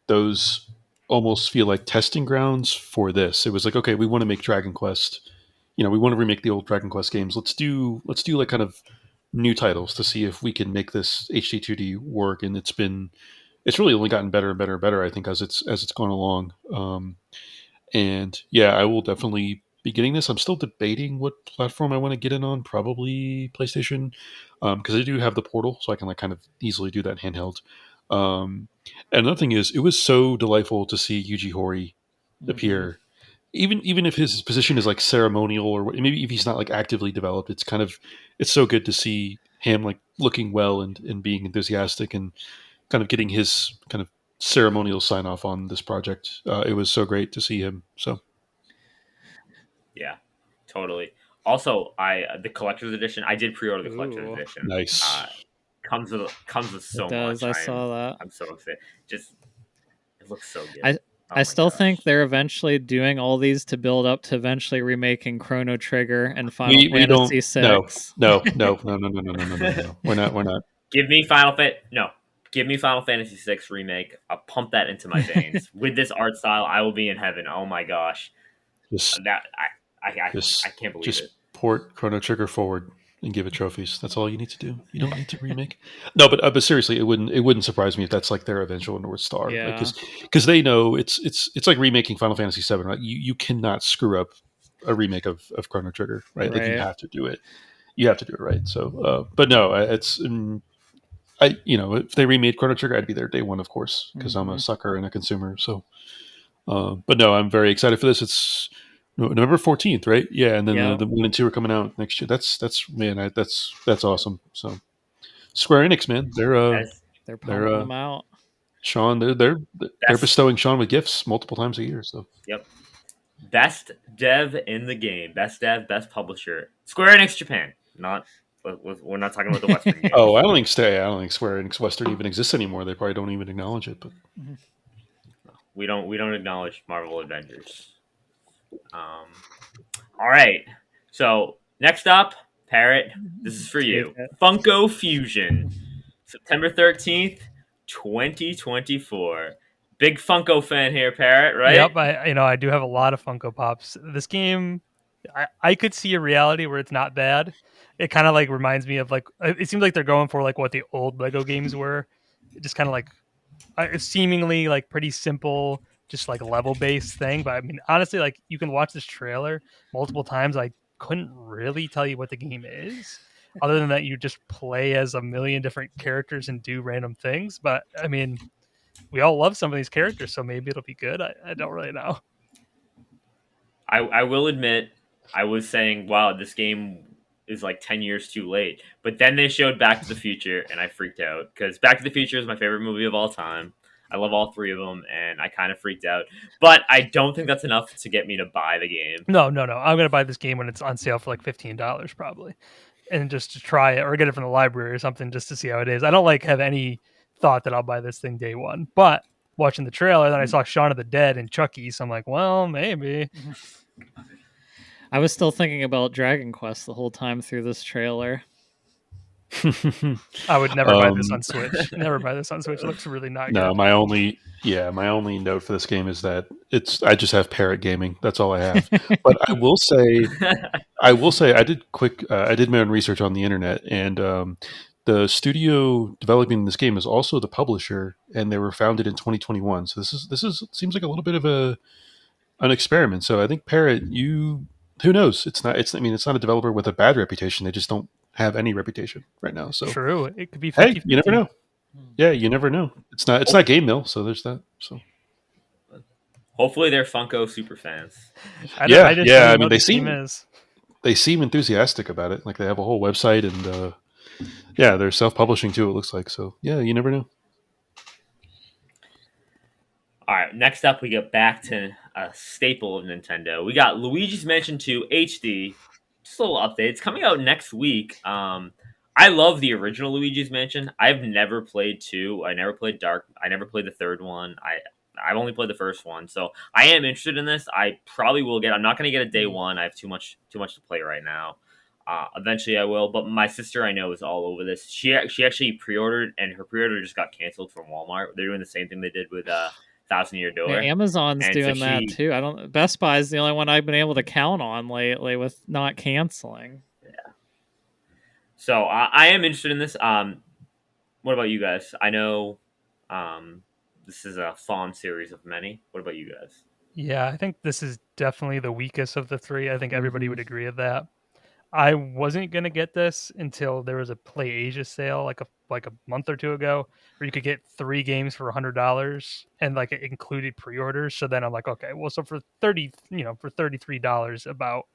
those almost feel like testing grounds for this. It was like, okay, we want to make Dragon Quest. We want to remake the old Dragon Quest games. Let's do like kind of new titles to see if we can make this HD2D work. And it's really only gotten better and better and better, I think, as it's gone along. And yeah, I will definitely be getting this. I'm still debating what platform I want to get it on. Probably PlayStation, because I do have the Portal, so I can like kind of easily do that handheld. And another thing is, it was so delightful to see Yuji Horii appear. Even if his position is like ceremonial, or maybe if he's not like actively developed, it's so good to see him like looking well and being enthusiastic and kind of getting his kind of ceremonial sign off on this project. It was so great to see him. So Yeah, totally. Also, the collector's edition. I did pre-order the collector's Ooh. edition. nice. Comes with so It does. much. I saw that. I'm so excited. Just it looks so good. I Oh I my still think gosh. they're eventually doing all these to build up to eventually remaking Chrono Trigger and Final We don't. Fantasy No, VI. no, no, no, no, no, no, no, no, no, no. We're not. We're not. Give me Give me Final Fantasy VI remake. I'll pump that into my veins. With this art style, I will be in heaven. Oh my gosh, Just, that I just, can't believe just it. port Chrono Trigger forward and give it trophies. That's all you need to do. You don't need to remake. No, but seriously, it wouldn't surprise me if that's like their eventual North Star. Like, Yeah. because they know it's like remaking Final Fantasy VII. Right? You cannot screw up a remake of Chrono Trigger. Right? Like you Right. have to do it. You have to do it right. So, but no, it's. If they remade Chrono Trigger, I'd be there day one, of course, because I'm a sucker and a consumer. So, but no, I'm very excited for this. It's November 14th, right? Yeah, and then Yeah. the 1 and 2 are coming out next year. That's man, that's awesome. So, Square Enix, man, As They're they're pumping them out. Sean, they're best, bestowing Sean with gifts multiple times a year. So, yep, best dev in the game, best dev, best publisher. Square Enix Japan. We're not talking about the Western games. I don't think Square Enix Western even exists anymore. They probably don't even acknowledge it. But We don't acknowledge Marvel Avengers. All right. So next up, Parrot, this is for you. Take it. Funko Fusion, September 13th, 2024. Big Funko fan here, Parrot, right? Yep, I do have a lot of Funko Pops. This game, I could see a reality where it's not bad. It kind of like reminds me of like it seems like they're going for like what the old Lego games were, just kind of like seemingly like pretty simple, just like level based thing. But I mean, honestly, like you can watch this trailer multiple times. I couldn't really tell you what the game is, other than that you just play as a million different characters and do random things. But I mean, we all love some of these characters, so maybe it'll be good. I don't really know. I will admit, I was saying, wow, this game is like 10 years too late. But then they showed Back to the Future, and I freaked out because Back to the Future is my favorite movie of all time. I love all three of them, and I kind of freaked out. But I don't think that's enough to get me to buy the game. No. I'm gonna buy this game when it's on sale for like $15 probably, and just to try it or get it from the library or something just to see how it is. I don't like have any thought that I'll buy this thing day one, but watching the trailer, then I saw Shaun of the Dead and Chucky, so I'm like, well, maybe. I was still thinking about Dragon Quest the whole time through this trailer. I would never buy this on Switch. Never buy this on Switch. It looks really not no, good. my only note for this game is that I just have Parrot Gaming. That's all I have. But I will say I did my own research on the internet, and the studio developing this game is also the publisher, and they were founded in 2021. So this is seems like a little bit of an experiment. So I think Parrot, who knows? It's not a developer with a bad reputation. They just don't have any reputation right now. So True. It could be 50-50. hey, you never know. Yeah, you never know. It's not Game Mill, so there's that. So Hopefully, they're Funko super fans. I just don't I know mean, what the team is. they seem enthusiastic about it. Like they have a whole website, and yeah, they're self-publishing too. It looks like. So yeah, you never know. All right, next up, we get back to a staple of Nintendo. We got Luigi's Mansion 2 HD. Just a little update. It's coming out next week. I love the original Luigi's Mansion. I've never played 2. I never played Dark. I never played the third one. I've only played the first one, so I am interested in this. I probably will get. I'm not going to get it day one. I have too much to play right now. Eventually I will, but my sister I know is all over this. She actually pre-ordered, and her pre-order just got canceled from Walmart. They're doing the same thing they did with Thousand Year Yeah, Door, Amazon's and so doing that she too. I don't. Best Buy is the only one I've been able to count on lately with not canceling. So I am interested in this. What about you guys? I know this is a fun series of many. What about you guys? Yeah, I think this is definitely the weakest of the three. I think everybody Mhm. would agree with that. I wasn't gonna get this until there was a Play Asia sale like a month or two ago, where you could get 3 games for $100, and like it included pre-orders. So then I'm like, okay, well, so for for $33, about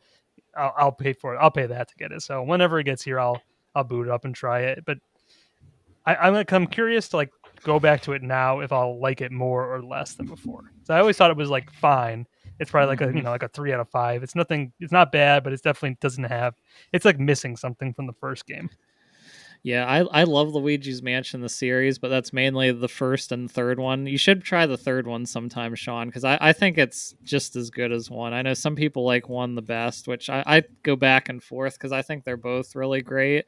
I'll pay for it. I'll pay that to get it. So whenever it gets here, I'll boot it up and try it. But I'm curious to like go back to it now if I'll like it more or less than before. So I always thought it was like fine. It's probably like Mhm. like a 3 out of 5. It's nothing. It's not bad, but it definitely doesn't have. It's like missing something from the first game. Yeah, I love Luigi's Mansion the series, but that's mainly the first and third one. You should try the third one sometime, Sean, because I think it's just as good as one. I know some people like one the best, which I go back and forth because I think they're both really great.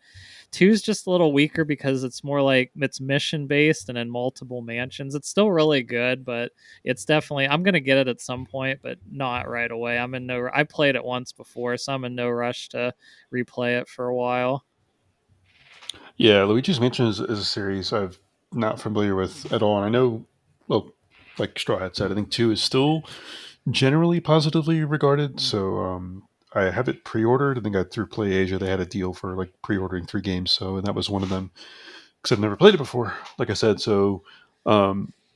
Two's just a little weaker because it's more like it's mission based and in multiple mansions. It's still really good, but it's definitely I'm gonna get it at some point, but not right away. I played it once before, so I'm in no rush to replay it for a while. Yeah, Luigi's Mansion is a series I've not familiar with at all, and I know, well, like Straw Hat said, I think 2 is still generally positively regarded. So I have it pre-ordered. I think I through Play Asia they had a deal for like pre-ordering 3 games. So and that was one of them because I've never played it before. Like I said, so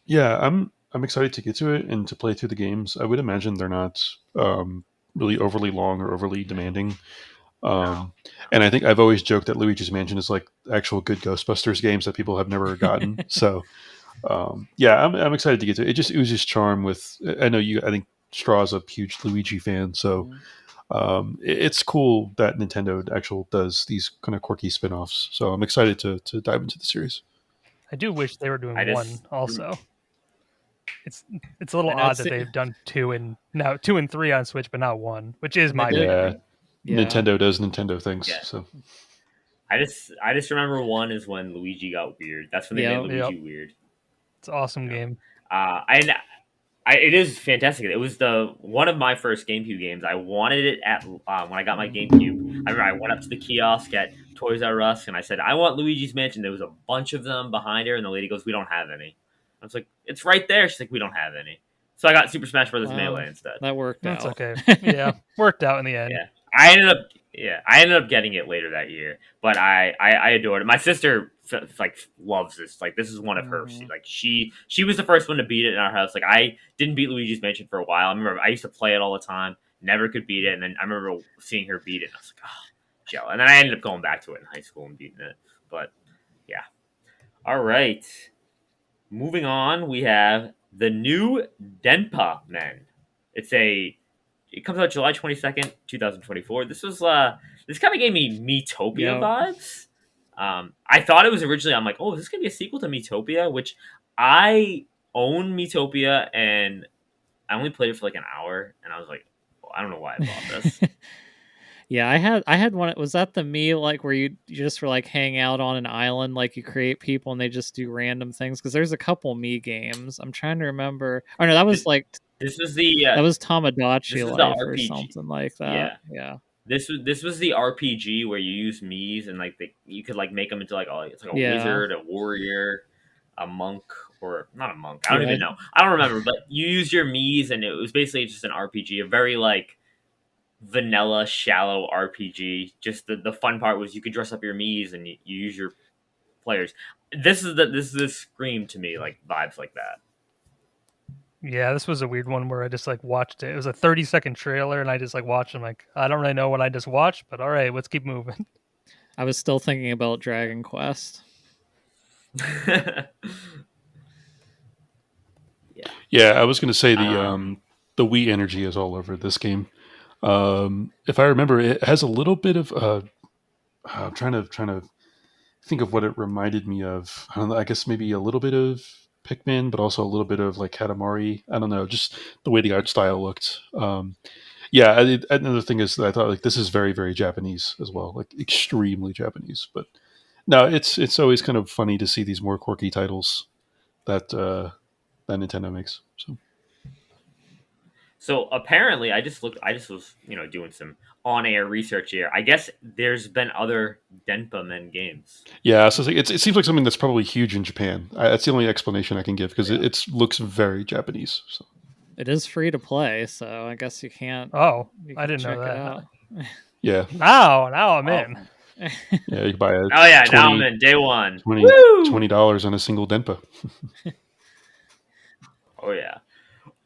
yeah, I'm excited to get to it and to play through the games. I would imagine they're not really overly long or overly demanding. And I think I've always joked that Luigi's Mansion is like actual good Ghostbusters games that people have never gotten. So yeah, I'm excited to get to it. It just oozes charm with. I know you. I think Straw's a huge Luigi fan, so Mhm. it's cool that Nintendo actual does these kind of quirky spin-offs. So I'm excited to dive into the series. I do wish they were I doing one just also. It's it's a little I know odd it's that they've done 2 and 3 on Switch, but not 1, which is and they my did. Yeah, favorite. Yeah. Nintendo does Nintendo things. yeah. So I just remember one is when Luigi got weird. That's when they Yeah. made Yep, Luigi weird. it's an awesome You know? game. And it is fantastic. It was the one of my first GameCube games. I wanted it at when I got my GameCube. I remember I went up to the kiosk at Toys R Us and I said, "I want Luigi's Mansion." There was a bunch of them behind her, and the lady goes, "We don't have any." I was like, "It's right there." She's like, "We don't have any." So I got Super Smash Bros. Well, Melee instead. that worked That's out. okay. Yeah, worked out in the end. Yeah, I ended up getting it later that year, but I adored it. My sister like loves this. Like this is one of her. Mhm. She was the first one to beat it in our house. Like I didn't beat Luigi's Mansion for a while. I remember I used to play it all the time, never could beat it, and then I remember seeing her beat it. And I was like, oh, Joe. And then I ended up going back to it in high school and beating it. But yeah, all right. Moving on, we have the new Denpa Men. It comes out July 22nd, 2024. This kind of gave me Miitopia Yep. vibes. I thought it was originally I'm like, "Oh, is this going to be a sequel to Miitopia?" Which I own Miitopia and I only played it for like an hour and I was like, oh, I don't know why I bought this. Yeah, I had one. Was that the me like where you just were like hang out on an island, like you create people and they just do random things? Because there's a couple me games. I'm trying to remember. Oh no, that was This, like this was the that was this Tamagotchi was the Life or RPG. something like that. Yeah. Yeah. This was the RPG where you use Mii's and like you could like make them into like it's like a Yeah. wizard, a warrior, a monk, or not a monk. I don't Yeah. even know. I don't remember. But you use your Mii's and it was basically just an RPG, a very like vanilla, shallow RPG. Just the fun part was you could dress up your Mii's and you use your players. This is the Scream to me like vibes like that. Yeah, this was a weird one where I just like watched it. It was a 30-second trailer, and I just like watched. I'm like, I don't really know what I just watched, but all right, let's keep moving. I was still thinking about Dragon Quest. yeah, I was going to say the Wii energy is all over this game. If I remember, it has a little bit of. I'm trying to think of what it reminded me of. I don't know. I guess maybe a little bit of Pikmin, but also a little bit of like Katamari. I don't know, just the way the art style looked. Yeah, another thing is that I thought like this is very very Japanese as well, like extremely Japanese. But no, it's always kind of funny to see these more quirky titles that that Nintendo makes. So So apparently, I just looked. I just was, doing some on-air research here. I guess there's been other Denpa Men games. yeah, so it seems like something that's probably huge in Japan. That's the only explanation I can give because Yeah. it looks very Japanese. So It is free to play, so I guess you can't. Oh, You I can didn't check know it that. out. yeah, Now I'm Oh. in. yeah, you can buy a Oh yeah, now I'm 20 in day one. 20 Woo! $20 on a single Denpa. Oh yeah.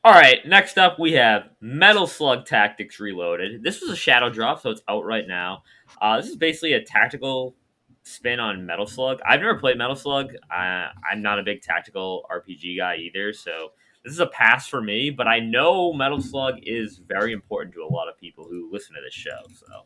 All right. Next up, we have Metal Slug Tactics Reloaded. This was a shadow drop, so it's out right now. This is basically a tactical spin on Metal Slug. I've never played Metal Slug. I'm not a big tactical RPG guy either, so this is a pass for me. But I know Metal Slug is very important to a lot of people who listen to this show. So,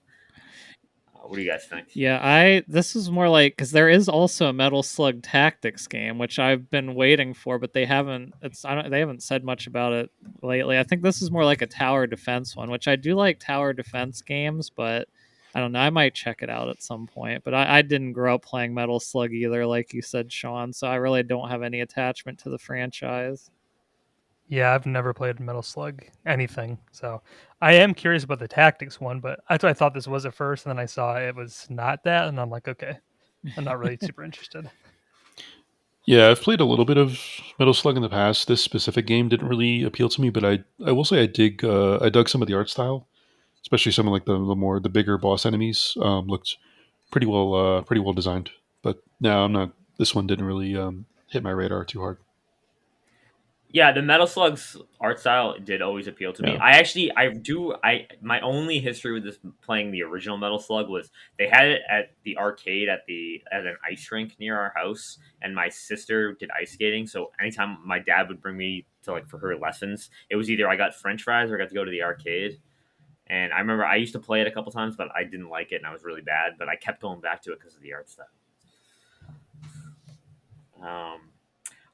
what do you guys think? Yeah, this is more like because there is also a Metal Slug Tactics game, which I've been waiting for, but they haven't. They haven't said much about it lately. I think this is more like a tower defense one, which I do like tower defense games, but I don't know. I might check it out at some point. But I didn't grow up playing Metal Slug either, like you said, Sean. So I really don't have any attachment to the franchise. Yeah, I've never played Metal Slug anything, so I am curious about the tactics one. But that's what I thought this was at first, and then I saw it was not that, and I'm like, okay, I'm not really super interested. Yeah, I've played a little bit of Metal Slug in the past. This specific game didn't really appeal to me, but I will say I dug some of the art style, especially some of like the bigger boss enemies. Looked pretty well designed. But no, I'm not. This one didn't really hit my radar too hard. Yeah, the Metal Slug's art style did always appeal to me. Yeah. My only history with this playing the original Metal Slug was they had it at the arcade at an ice rink near our house, and my sister did ice skating. So anytime my dad would bring me to like for her lessons, it was either I got French fries or I got to go to the arcade. And I remember I used to play it a couple times, but I didn't like it, and I was really bad. But I kept going back to it because of the art style.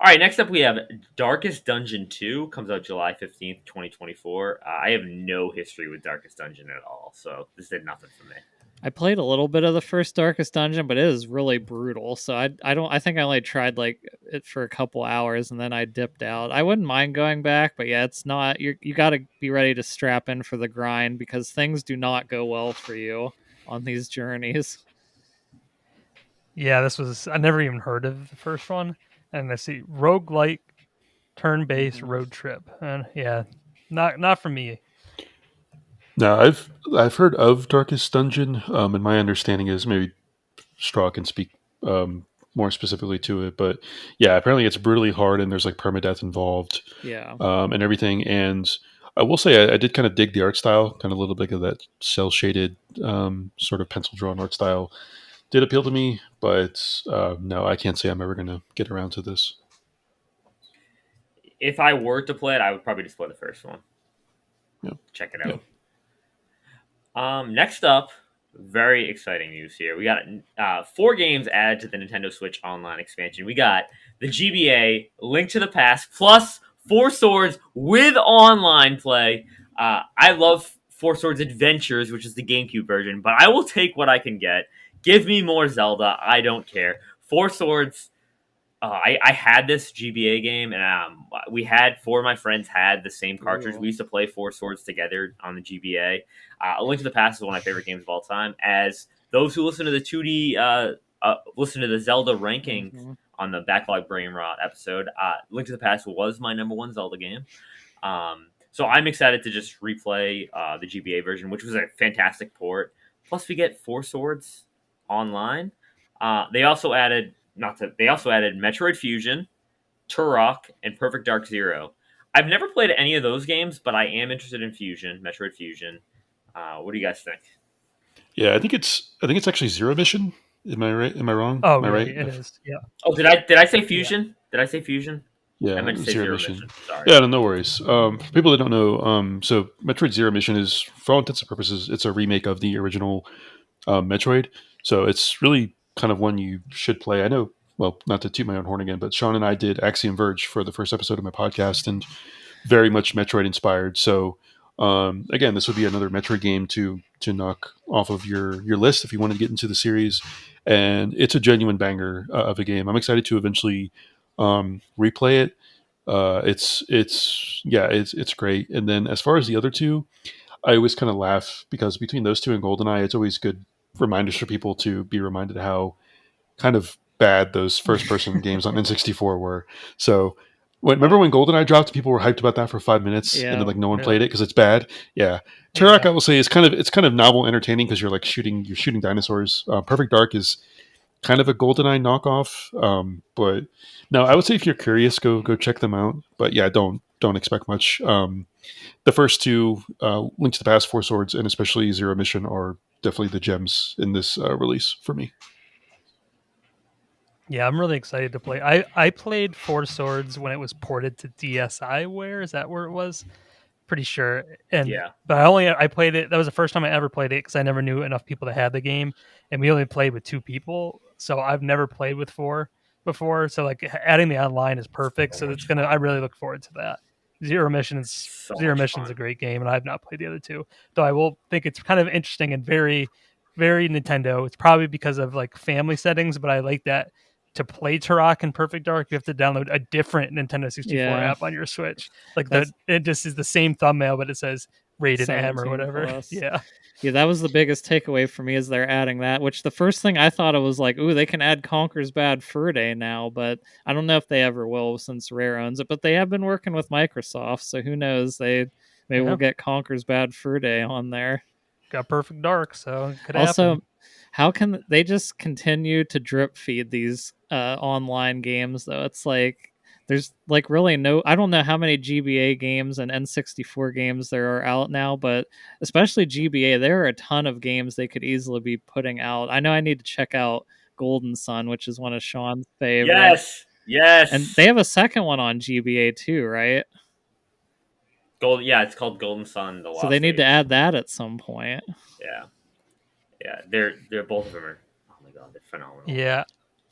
All right, next up we have Darkest Dungeon 2. Comes out July 15th, 2024. I have no history with Darkest Dungeon at all, so this did nothing for me. I played a little bit of the first Darkest Dungeon, but it is really brutal. So I think I only tried like it for a couple hours and then I dipped out. I wouldn't mind going back, but yeah, it's not you got to be ready to strap in for the grind because things do not go well for you on these journeys. Yeah, I never even heard of the first one, and I see roguelike turn-based road trip, and yeah, not for me. Now I've heard of Darkest Dungeon, and my understanding is maybe Straw can speak more specifically to it, but yeah, apparently it's brutally hard and there's like permadeath involved, Yeah. and everything. And I will say I did kind of dig the art style, kind of a little bit of that cell shaded sort of pencil drawn art style. Did appeal to me, but no, I can't say I'm ever going to get around to this. If I were to play it, I would probably just play the first one. Yeah. Check it out. Next up, very exciting news here. We got 4 games added to the Nintendo Switch Online expansion. We got the GBA Link to the Past plus 4 Swords with online play. I love 4 Swords Adventures, which is the GameCube version, but I will take what I can get. Give me more Zelda. I don't care. 4 Swords. I had this GBA game, and we had 4 of my friends had the same cartridge. Ooh. We used to play 4 Swords together on the GBA. A Link to the Past is one of my favorite games of all time. As those who listen to the 2D, listen to the Zelda ranking on the Backlog Brain Rot episode, Link to the Past was my number 1 Zelda game. So I'm excited to just replay the GBA version, which was a fantastic port. Plus, we get 4 Swords online. They also added Metroid Fusion, Turok, and Perfect Dark Zero. I've never played any of those games, but I am interested in Metroid Fusion. What do you guys think? Yeah, I think it's actually Zero Mission. Am I right? Am I wrong? Oh, Am I really? right? It is. Yeah. Oh, did I say Fusion? Yeah. Did I say Fusion? Yeah, I meant to say Zero Mission. Sorry. Yeah, no worries. For people that don't know, so Metroid Zero Mission is, for all intents and purposes, it's a remake of the original Metroid. So it's really kind of one you should play. I know, well, not to toot my own horn again, but Sean and I did Axiom Verge for the first episode of my podcast, and very much Metroid inspired. So Again, this would be another Metroid game to knock off of your list if you want to get into the series, and it's a genuine banger of a game. I'm excited to eventually replay it. It's great. And then as far as the other two, I always kind of laugh because between those two and GoldenEye, it's always good reminders for people to be reminded how kind of bad those first person games on N64 were. So remember when GoldenEye dropped, people were hyped about that for 5 minutes, and then like no one played it because it's bad. Yeah, Turok, I will say, is kind of novel, entertaining because you're shooting dinosaurs. Perfect Dark is kind of a GoldenEye knockoff, but no, I would say if you're curious, go check them out. But yeah, don't expect much. The first two, Link to the Past, Four Swords, and especially Zero Mission, are definitely the gems in this release for me. Yeah, I'm really excited to play. I played Four Swords when it was ported to DSiWare. Is that where it was? Pretty sure. But I played it. That was the first time I ever played it because I never knew enough people that had the game, and we only played with 2 people. So I've never played with 4 before. So like adding the online is perfect. So it's gonna. I really look forward to that. Zero Mission's a great game, and I've not played the other 2. Though I will think it's kind of interesting and very, very Nintendo. It's probably because of like family settings, but I like that. To play Turok and Perfect Dark, you have to download a different Nintendo 64 app on your Switch. Like it just is the same thumbnail, but it says rated M or whatever. Plus. Yeah, that was the biggest takeaway for me is they're adding that. Which the first thing I thought it was like, ooh, they can add Conker's Bad Fur Day now, but I don't know if they ever will since Rare owns it. But they have been working with Microsoft, so who knows? Maybe we'll get Conker's Bad Fur Day on there. Got Perfect Dark, so it could also happen. How can they just continue to drip feed these online games though? It's like there's like really no, I don't know how many GBA games and N64 games there are out now, but especially GBA, there are a ton of games they could easily be putting out. I know I need to check out Golden Sun, which is one of Sean's favorites. Yes. And they have a second one on GBA too, right? It's called Golden Sun. So they need to add that at some point. Yeah, they're both of them are. Oh my god, they're phenomenal. Yeah,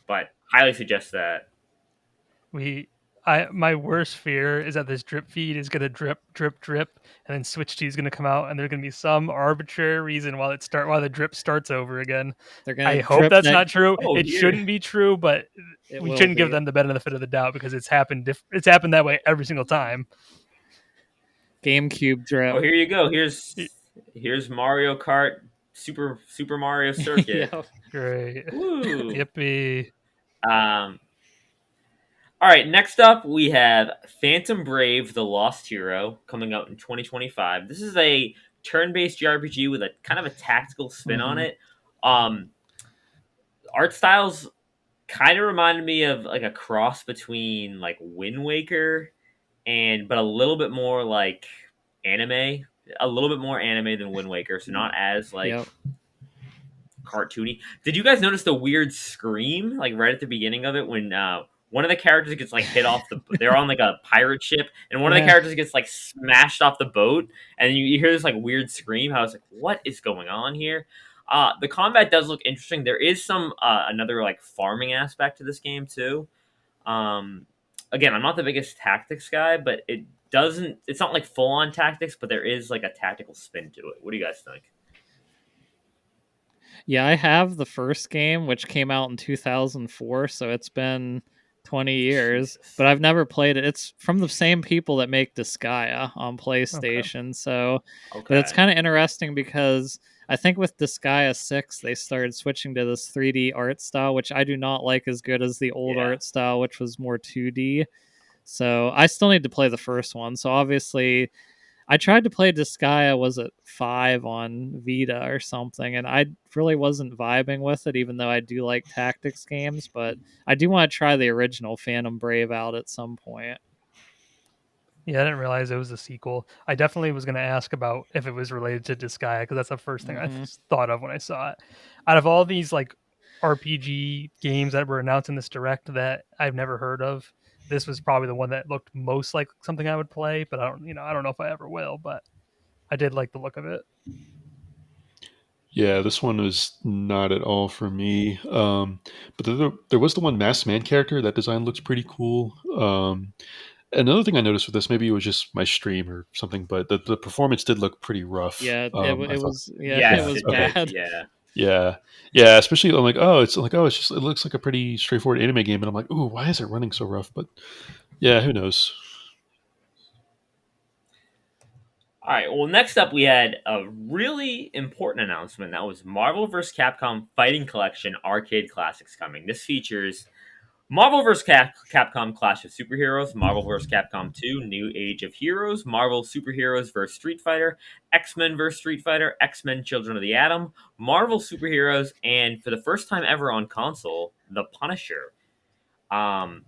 but highly suggest that. My worst fear is that this drip feed is gonna drip, and then Switch 2 is gonna come out, and there's gonna be some arbitrary reason while the drip starts over again. I hope that's not true. It shouldn't be true, but we shouldn't give them the benefit of the doubt because it's happened. It's happened that way every single time. GameCube drip. Oh, here you go. Here's Mario Kart. Super Mario Circuit. Yeah. Great. Woo. Yippee. All right, next up we have Phantom Brave: The Lost Hero coming out in 2025. This is a turn-based JRPG with a kind of a tactical spin on it. Art styles kind of reminded me of like a cross between like Wind Waker but a little bit more like anime. A little bit more anime than Wind Waker, so not as like cartoony. Did you guys notice the weird scream like right at the beginning of it when one of the characters gets like hit off they're on like a pirate ship and one of the characters gets like smashed off the boat and you hear this like weird scream? I was like, what is going on here? The combat does look interesting. There is some another like farming aspect to this game too. Again, I'm not the biggest tactics guy, but it's not like full on tactics, but there is like a tactical spin to it. What do you guys think? Yeah, I have the first game, which came out in 2004, so it's been 20 years, but I've never played it. It's from the same people that make Disgaea on PlayStation, but it's kind of interesting because I think with Disgaea 6, they started switching to this 3D art style, which I do not like as good as the old art style, which was more 2D. So I still need to play the first one. So obviously, I tried to play Disgaea, was it 5 on Vita or something, and I really wasn't vibing with it, even though I do like tactics games, but I do want to try the original Phantom Brave out at some point. Yeah, I didn't realize it was a sequel. I definitely was going to ask about if it was related to Disgaea, because that's the first thing I thought of when I saw it. Out of all these like RPG games that were announced in this direct that I've never heard of, this was probably the one that looked most like something I would play, but I don't know if I ever will, but I did like the look of it. Yeah, this one was not at all for me. But there was the one Masked Man character. That design looks pretty cool. Another thing I noticed with this, maybe it was just my stream or something, but the performance did look pretty rough. Yeah, I it thought, was it Yes, yeah, was it okay, did. bad. Yeah. yeah, yeah. Especially I'm like, oh, it's just it looks like a pretty straightforward anime game, and I'm like, ooh, why is it running so rough? But yeah, who knows? All right. Well, next up, we had a really important announcement. That was Marvel vs. Capcom Fighting Collection Arcade Classics coming. This features Marvel vs. Capcom Clash of Superheroes, Marvel vs. Capcom 2 New Age of Heroes, Marvel Superheroes vs. Street Fighter, X-Men vs. Street Fighter, X-Men Children of the Atom, Marvel Superheroes, and for the first time ever on console, The Punisher. Um,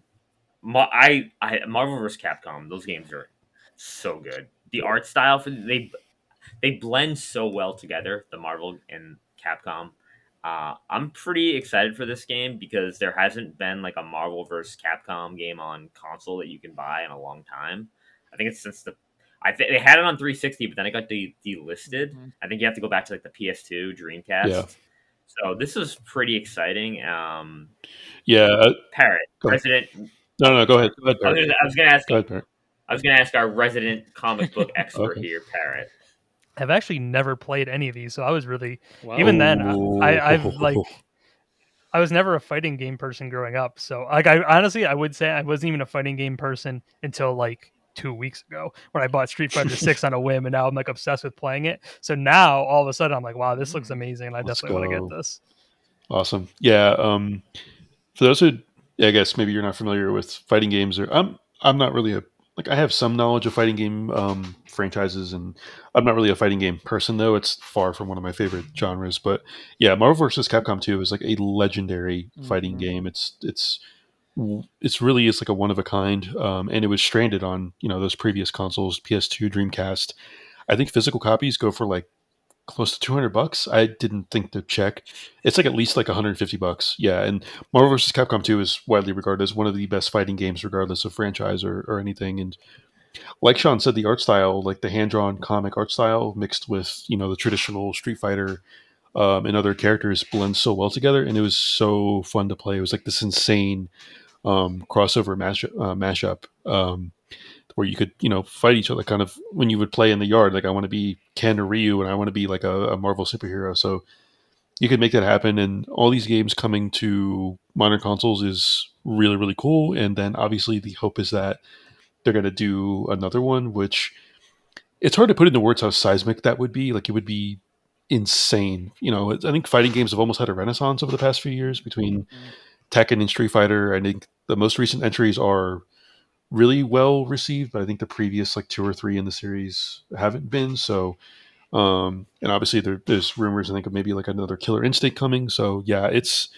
Marvel vs. Capcom, those games are so good. The art style for they blend so well together, the Marvel and Capcom. I'm pretty excited for this game because there hasn't been like a Marvel vs. Capcom game on console that you can buy in a long time. I think it's since they had it on 360, but then it got delisted. Mhm. I think you have to go back to like the PS2, Yeah, Dreamcast. So this is pretty exciting. yeah. Parrot, Go ahead. resident. No, no, go ahead. Go ahead, Barrett. I was gonna ask. Go ahead, Barrett. I was gonna ask our resident comic book expert Okay. here, Parrot. I've actually never played any of these, so I was really Wow. even then. Oh, I've like I was never a fighting game person growing up. So like I honestly I would say I wasn't even a fighting game person until like 2 weeks ago when I bought Street Fighter 6 on a whim, and now I'm like obsessed with playing it. So now all of a sudden I'm like, wow, this looks amazing, and I let's definitely want to get go. this. Awesome. Yeah. For those who, I guess maybe you're not familiar with fighting games, or I'm not really a like I have some knowledge of fighting game franchises, and I'm not really a fighting game person though. It's far from one of my favorite genres. But yeah, Marvel vs. Capcom 2 is like a legendary fighting Mhm. game. It's really it's like a one of a kind, and it was stranded on those previous consoles, PS2, Dreamcast. I think physical copies go for like close to $200. I didn't think to check. It's like at least like $150. Yeah, and Marvel vs. Capcom 2 is widely regarded as one of the best fighting games, regardless of franchise or anything. And like Sean said, the art style, like the hand drawn comic art style, mixed with the traditional Street Fighter and other characters, blends so well together, and it was so fun to play. It was like this insane crossover mashup. Where you could, fight each other kind of when you would play in the yard. Like I want to be Ken or Ryu and I want to be like a Marvel superhero. So you could make that happen. And all these games coming to modern consoles is really, really cool. And then obviously the hope is that they're going to do another one, which it's hard to put into words how seismic that would be. Like it would be insane. I think fighting games have almost had a renaissance over the past few years between Mhm. Tekken and Street Fighter. I think the most recent entries are really well received, but I think the previous like two or three in the series haven't been. So, and obviously there's rumors I think of maybe like another Killer Instinct coming. So yeah, this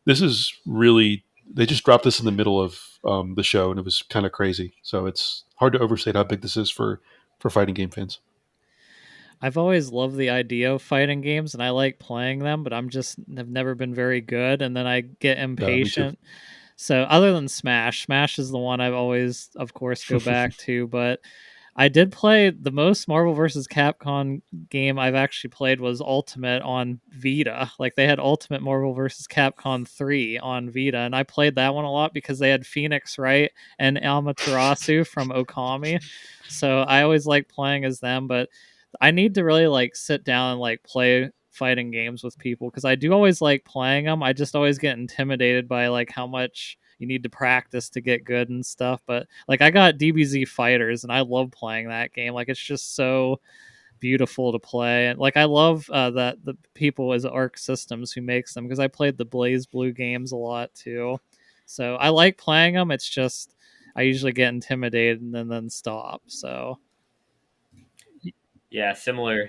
is really they just dropped this in the middle of the show, and it was kind of crazy. So it's hard to overstate how big this is for fighting game fans. I've always loved the idea of fighting games and I like playing them, but I'm just have never been very good and then I get Me too. impatient. So other than Smash is the one I've always of course go back to, but I did play the most Marvel vs. Capcom game I've actually played was Ultimate on Vita. Like they had Ultimate Marvel vs. Capcom 3 on Vita, and I played that one a lot because they had Phoenix Wright and Amaterasu from Okami. So I always like playing as them, but I need to really like sit down and like play fighting games with people because I do always like playing them. I just always get intimidated by like how much you need to practice to get good and stuff. But like I got DBZ Fighters and I love playing that game. Like it's just so beautiful to play. And like I love that the people as Arc Systems who makes them because I played the Blaze Blue games a lot too. So I like playing them. It's just I usually get intimidated and then stop. So Yeah, similar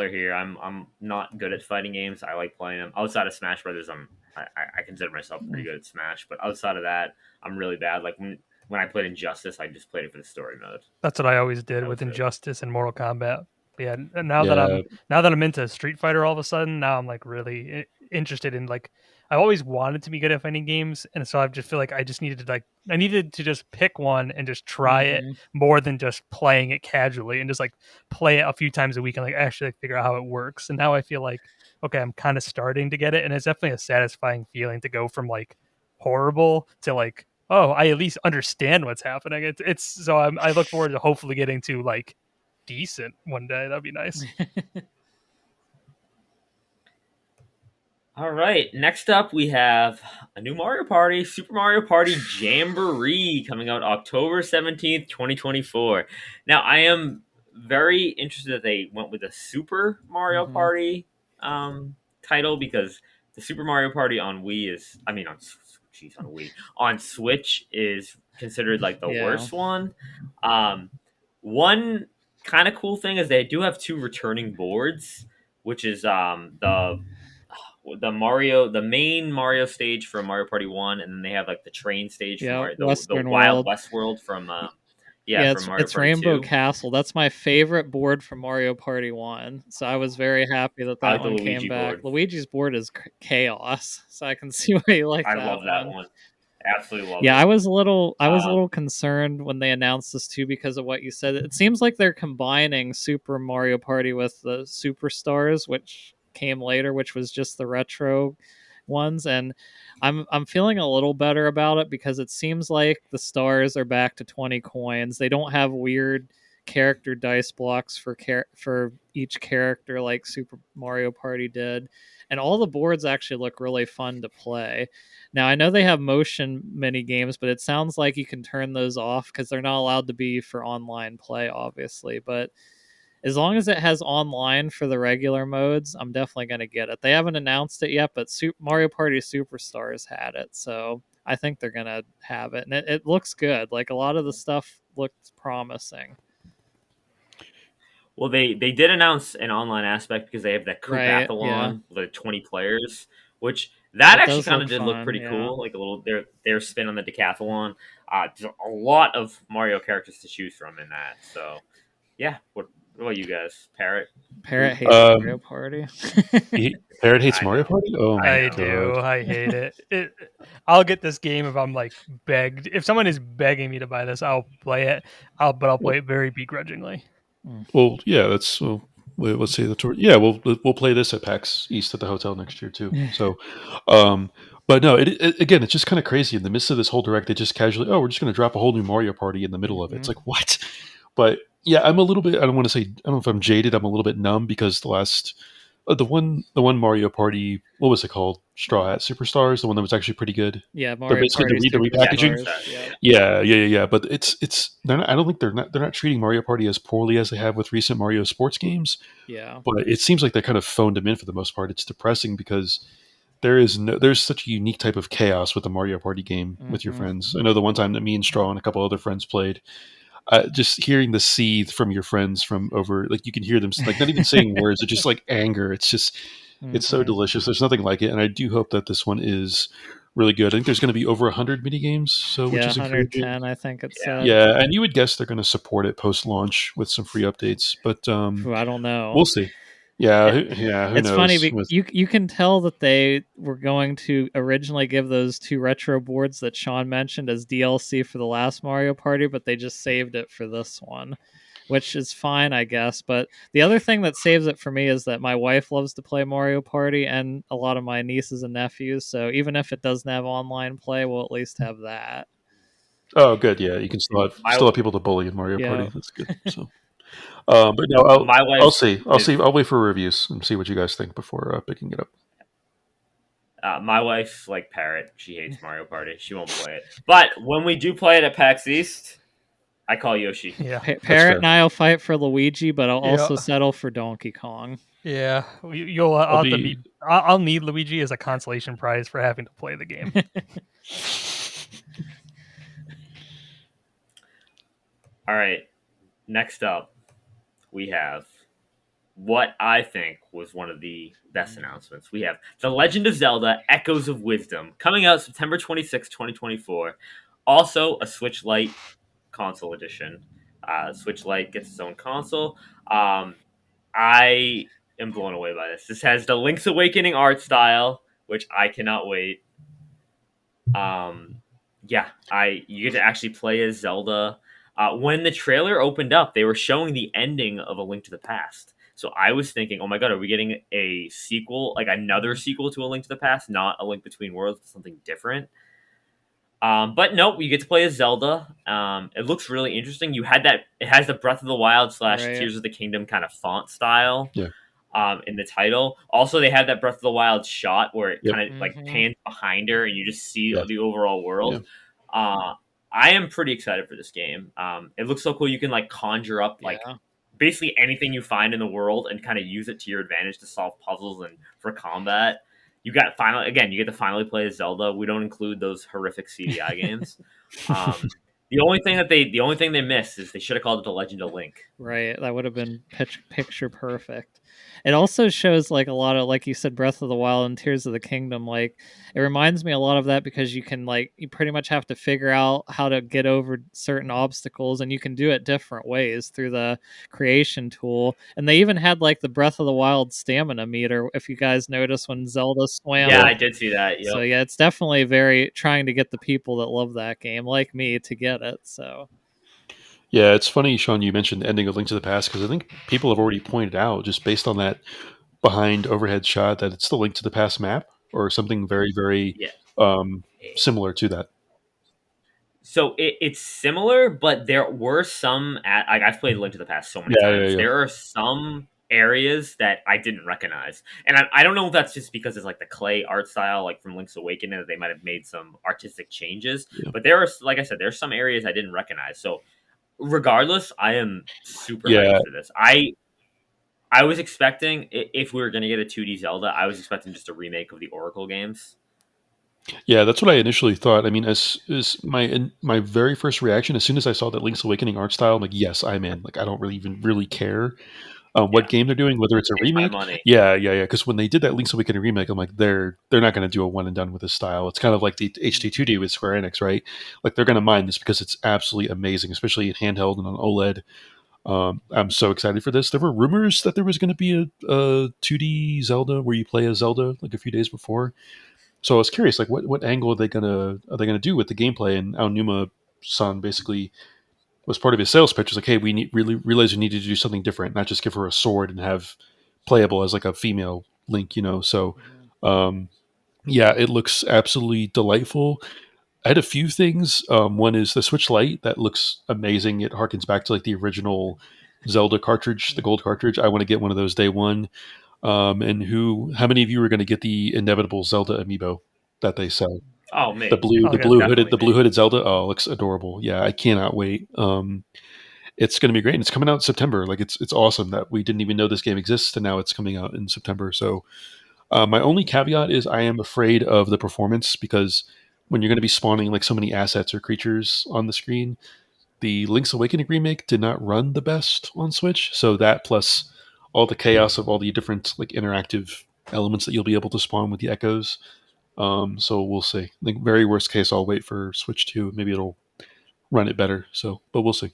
here. I'm not good at fighting games. I like playing them. Outside of Smash Brothers, I consider myself pretty good at Smash, but outside of that, I'm really bad. Like when I played Injustice, I just played it for the story mode. That's what I always did That with was it. Injustice and Mortal Kombat. But yeah, and Yeah, now that I'm into Street Fighter, all of a sudden now I'm like really interested in like I always wanted to be good at fighting games, and so I just feel like I just needed to I needed to just pick one and just try it mhm. more than just playing it casually and just like play it a few times a week and like actually like, figure out how it works. And now I feel like okay, I'm kind of starting to get it, and it's definitely a satisfying feeling to go from like horrible to like oh, I at least understand what's happening. It's so I look forward to hopefully getting to like decent one day. That'd be nice. All right, next up we have a new Mario Party, Super Mario Party Jamboree, coming out October 17th, 2024. Now, I am very interested that they went with a Super Mario Party title, because the Super Mario Party on Wii is, I mean, on Wii, on Switch is considered like the worst one. One kind of cool thing is they do have two returning boards, which is the main Mario stage from Mario Party 1, and then they have like the train stage from Mario, the Western Wild World. West World from from Mario it's Party Rainbow 2. Castle. That's my favorite board from Mario Party 1. So I was very happy that I like one the came Luigi back. board. Luigi's board is chaos, so I can see why you like I that love that one. one. Absolutely love it. Yeah, I was a little concerned when they announced this too, because of what you said. It seems like they're combining Super Mario Party with the Superstars, which came later, which was just the retro ones, and I'm feeling a little better about it, because it seems like the stars are back to 20 coins. They don't have weird character dice blocks for each character like Super Mario Party did, and all the boards actually look really fun to play. Now, I know they have motion mini games, but it sounds like you can turn those off because they're not allowed to be for online play, obviously. But as long as it has online for the regular modes, I'm definitely going to get it. They haven't announced it yet, but Mario Party Superstars had it, so I think they're going to have it. And it looks good. Like, a lot of the stuff looks promising. Well, they did announce an online aspect, because they have that Right, Koopathon with like 20 players, which that actually does kind of look did look fun, pretty yeah. cool. Like a little their spin on the decathlon. There's a lot of Mario characters to choose from in that. So yeah, what about you guys? Parrot hates Mario Party. Parrot hates I Mario know. Party? Oh my I god. do. I hate it. I'll get this game if I'm like begged. If someone is begging me to buy this, I'll play it. But I'll play it very begrudgingly. Well, yeah, that's let's see the tour. Yeah, we'll play this at PAX East at the hotel next year too. So, but no, again, it's just kind of crazy in the midst of this whole direct. They just casually, oh, we're just going to drop a whole new Mario Party in the middle of it. It's like, what? But yeah, I'm a little bit. I don't want to say. I don't know if I'm jaded. I'm a little bit numb because the last, the one Mario Party. What was it called? Straw Hat Superstars. The one that was actually pretty good. Yeah, But Mario basically Party the repackaging. Superstars. Yeah. But it's they're not, I don't think they're not treating Mario Party as poorly as they have with recent Mario sports games. Yeah. But it seems like they kind of phoned them in for the most part. It's depressing because there's such a unique type of chaos with the Mario Party game with your friends. I know the one time that me and Straw and a couple other friends played, just hearing the seethe from your friends from over, like you can hear them like not even saying words, it's just like anger. It's just it's so delicious. There's nothing like it, and I do hope that this one is really good. I think there's going to be over 100 mini games, so which is 110, encouraging. I think it said. Yeah, and you would guess they're going to support it post launch with some free updates, but I don't know. we'll see. Yeah, who It's knows? funny, you can tell that they were going to originally give those two retro boards that Sean mentioned as DLC for the last Mario Party, but they just saved it for this one, which is fine, I guess. But the other thing that saves it for me is that my wife loves to play Mario Party, and a lot of my nieces and nephews, so even if it doesn't have online play, we'll at least have that. Oh, good. Yeah, you can still have people to bully in Mario Party. That's good. So, but no, I'll see. I'll wait for reviews and see what you guys think before picking it up. My wife's like Parrot. She hates Mario Party. She won't play it. But when we do play it at PAX East, I call Yoshi. Yeah, Parrot and I'll fight for Luigi, but I'll also settle for Donkey Kong. Yeah, I'll need Luigi as a consolation prize for having to play the game. All right. Next up, we have what I think was one of the best announcements. We have The Legend of Zelda Echoes of Wisdom coming out September 26, 2024. Also, a Switch Lite console edition. Switch Lite gets its own console. I am blown away by this. This has the Link's Awakening art style, which I cannot wait. You get to actually play as Zelda. When the trailer opened up, they were showing the ending of A Link to the Past. So I was thinking, oh my god, are we getting a sequel, like another sequel to A Link to the Past, not A Link Between Worlds, something different? But nope, you get to play as Zelda. It looks really interesting. It has the Breath of the Wild / Right. Tears of the Kingdom kind of font style. Yeah. In the title. Also, they have that Breath of the Wild shot where it Yep. kind of like pans behind her and you just see Yeah. the overall world. I am pretty excited for this game. It looks so cool. You can like conjure up like basically anything you find in the world and kind of use it to your advantage to solve puzzles and for combat. You get to finally play as Zelda. We don't include those horrific CDI games. The only thing they missed is they should have called it The Legend of Link. Right, that would have been picture perfect. It also shows like a lot of, like you said, Breath of the Wild and Tears of the Kingdom. Like it reminds me a lot of that because you pretty much have to figure out how to get over certain obstacles, and you can do it different ways through the creation tool. And they even had like the Breath of the Wild stamina meter, if you guys notice when Zelda swam. Yeah, I did see that. Yep. So yeah, it's definitely very trying to get the people that love that game, like me, to get it. So. Yeah, it's funny, Sean, you mentioned the ending of Link to the Past because I think people have already pointed out, just based on that behind overhead shot, that it's the Link to the Past map or something very, very similar to that. So it's similar, but there were some I've played Link to the Past so many times. There are some areas that I didn't recognize, and I don't know if that's just because it's like the clay art style, like from Link's Awakening, that they might have made some artistic changes. But there are, like I said, there's some areas I didn't recognize. So regardless, I am super hyped for this. I was expecting, if we were going to get a 2D Zelda, I was expecting just a remake of the Oracle games. Yeah, that's what I initially thought. I mean, as my very first reaction, as soon as I saw that Link's Awakening art style, I'm like, yes, I'm in. Like, I don't really care what game they're doing, whether it's a remake. Yeah. Because when they did that Link's Awakening remake, I'm like, they're not going to do a one and done with this style. It's kind of like the HD2D with Square Enix, right? Like they're going to mine this because it's absolutely amazing, especially in handheld and on OLED. I'm so excited for this. There were rumors that there was going to be a 2D Zelda where you play as Zelda like a few days before. So I was curious, like, what angle are they gonna do with the gameplay? And Aonuma-san basically was part of his sales pitch. Was like, hey, we realize we need to do something different, not just give her a sword and have playable as like a female Link, So, yeah, it looks absolutely delightful. I had a few things. One is the Switch Lite that looks amazing. It harkens back to like the original Zelda cartridge, the gold cartridge. I want to get one of those day one. And how many of you are going to get the inevitable Zelda amiibo that they sell? Oh, me. The blue hooded Zelda. Oh, it looks adorable. Yeah, I cannot wait. It's going to be great. And it's coming out in September. Like it's awesome that we didn't even know this game exists, and now it's coming out in September. So my only caveat is I am afraid of the performance because when you're going to be spawning like so many assets or creatures on the screen, the Link's Awakening remake did not run the best on Switch. So that plus all the chaos of all the different like interactive elements that you'll be able to spawn with the echoes. So we'll see. Like very worst case, I'll wait for Switch 2. Maybe it'll run it better. So, but we'll see.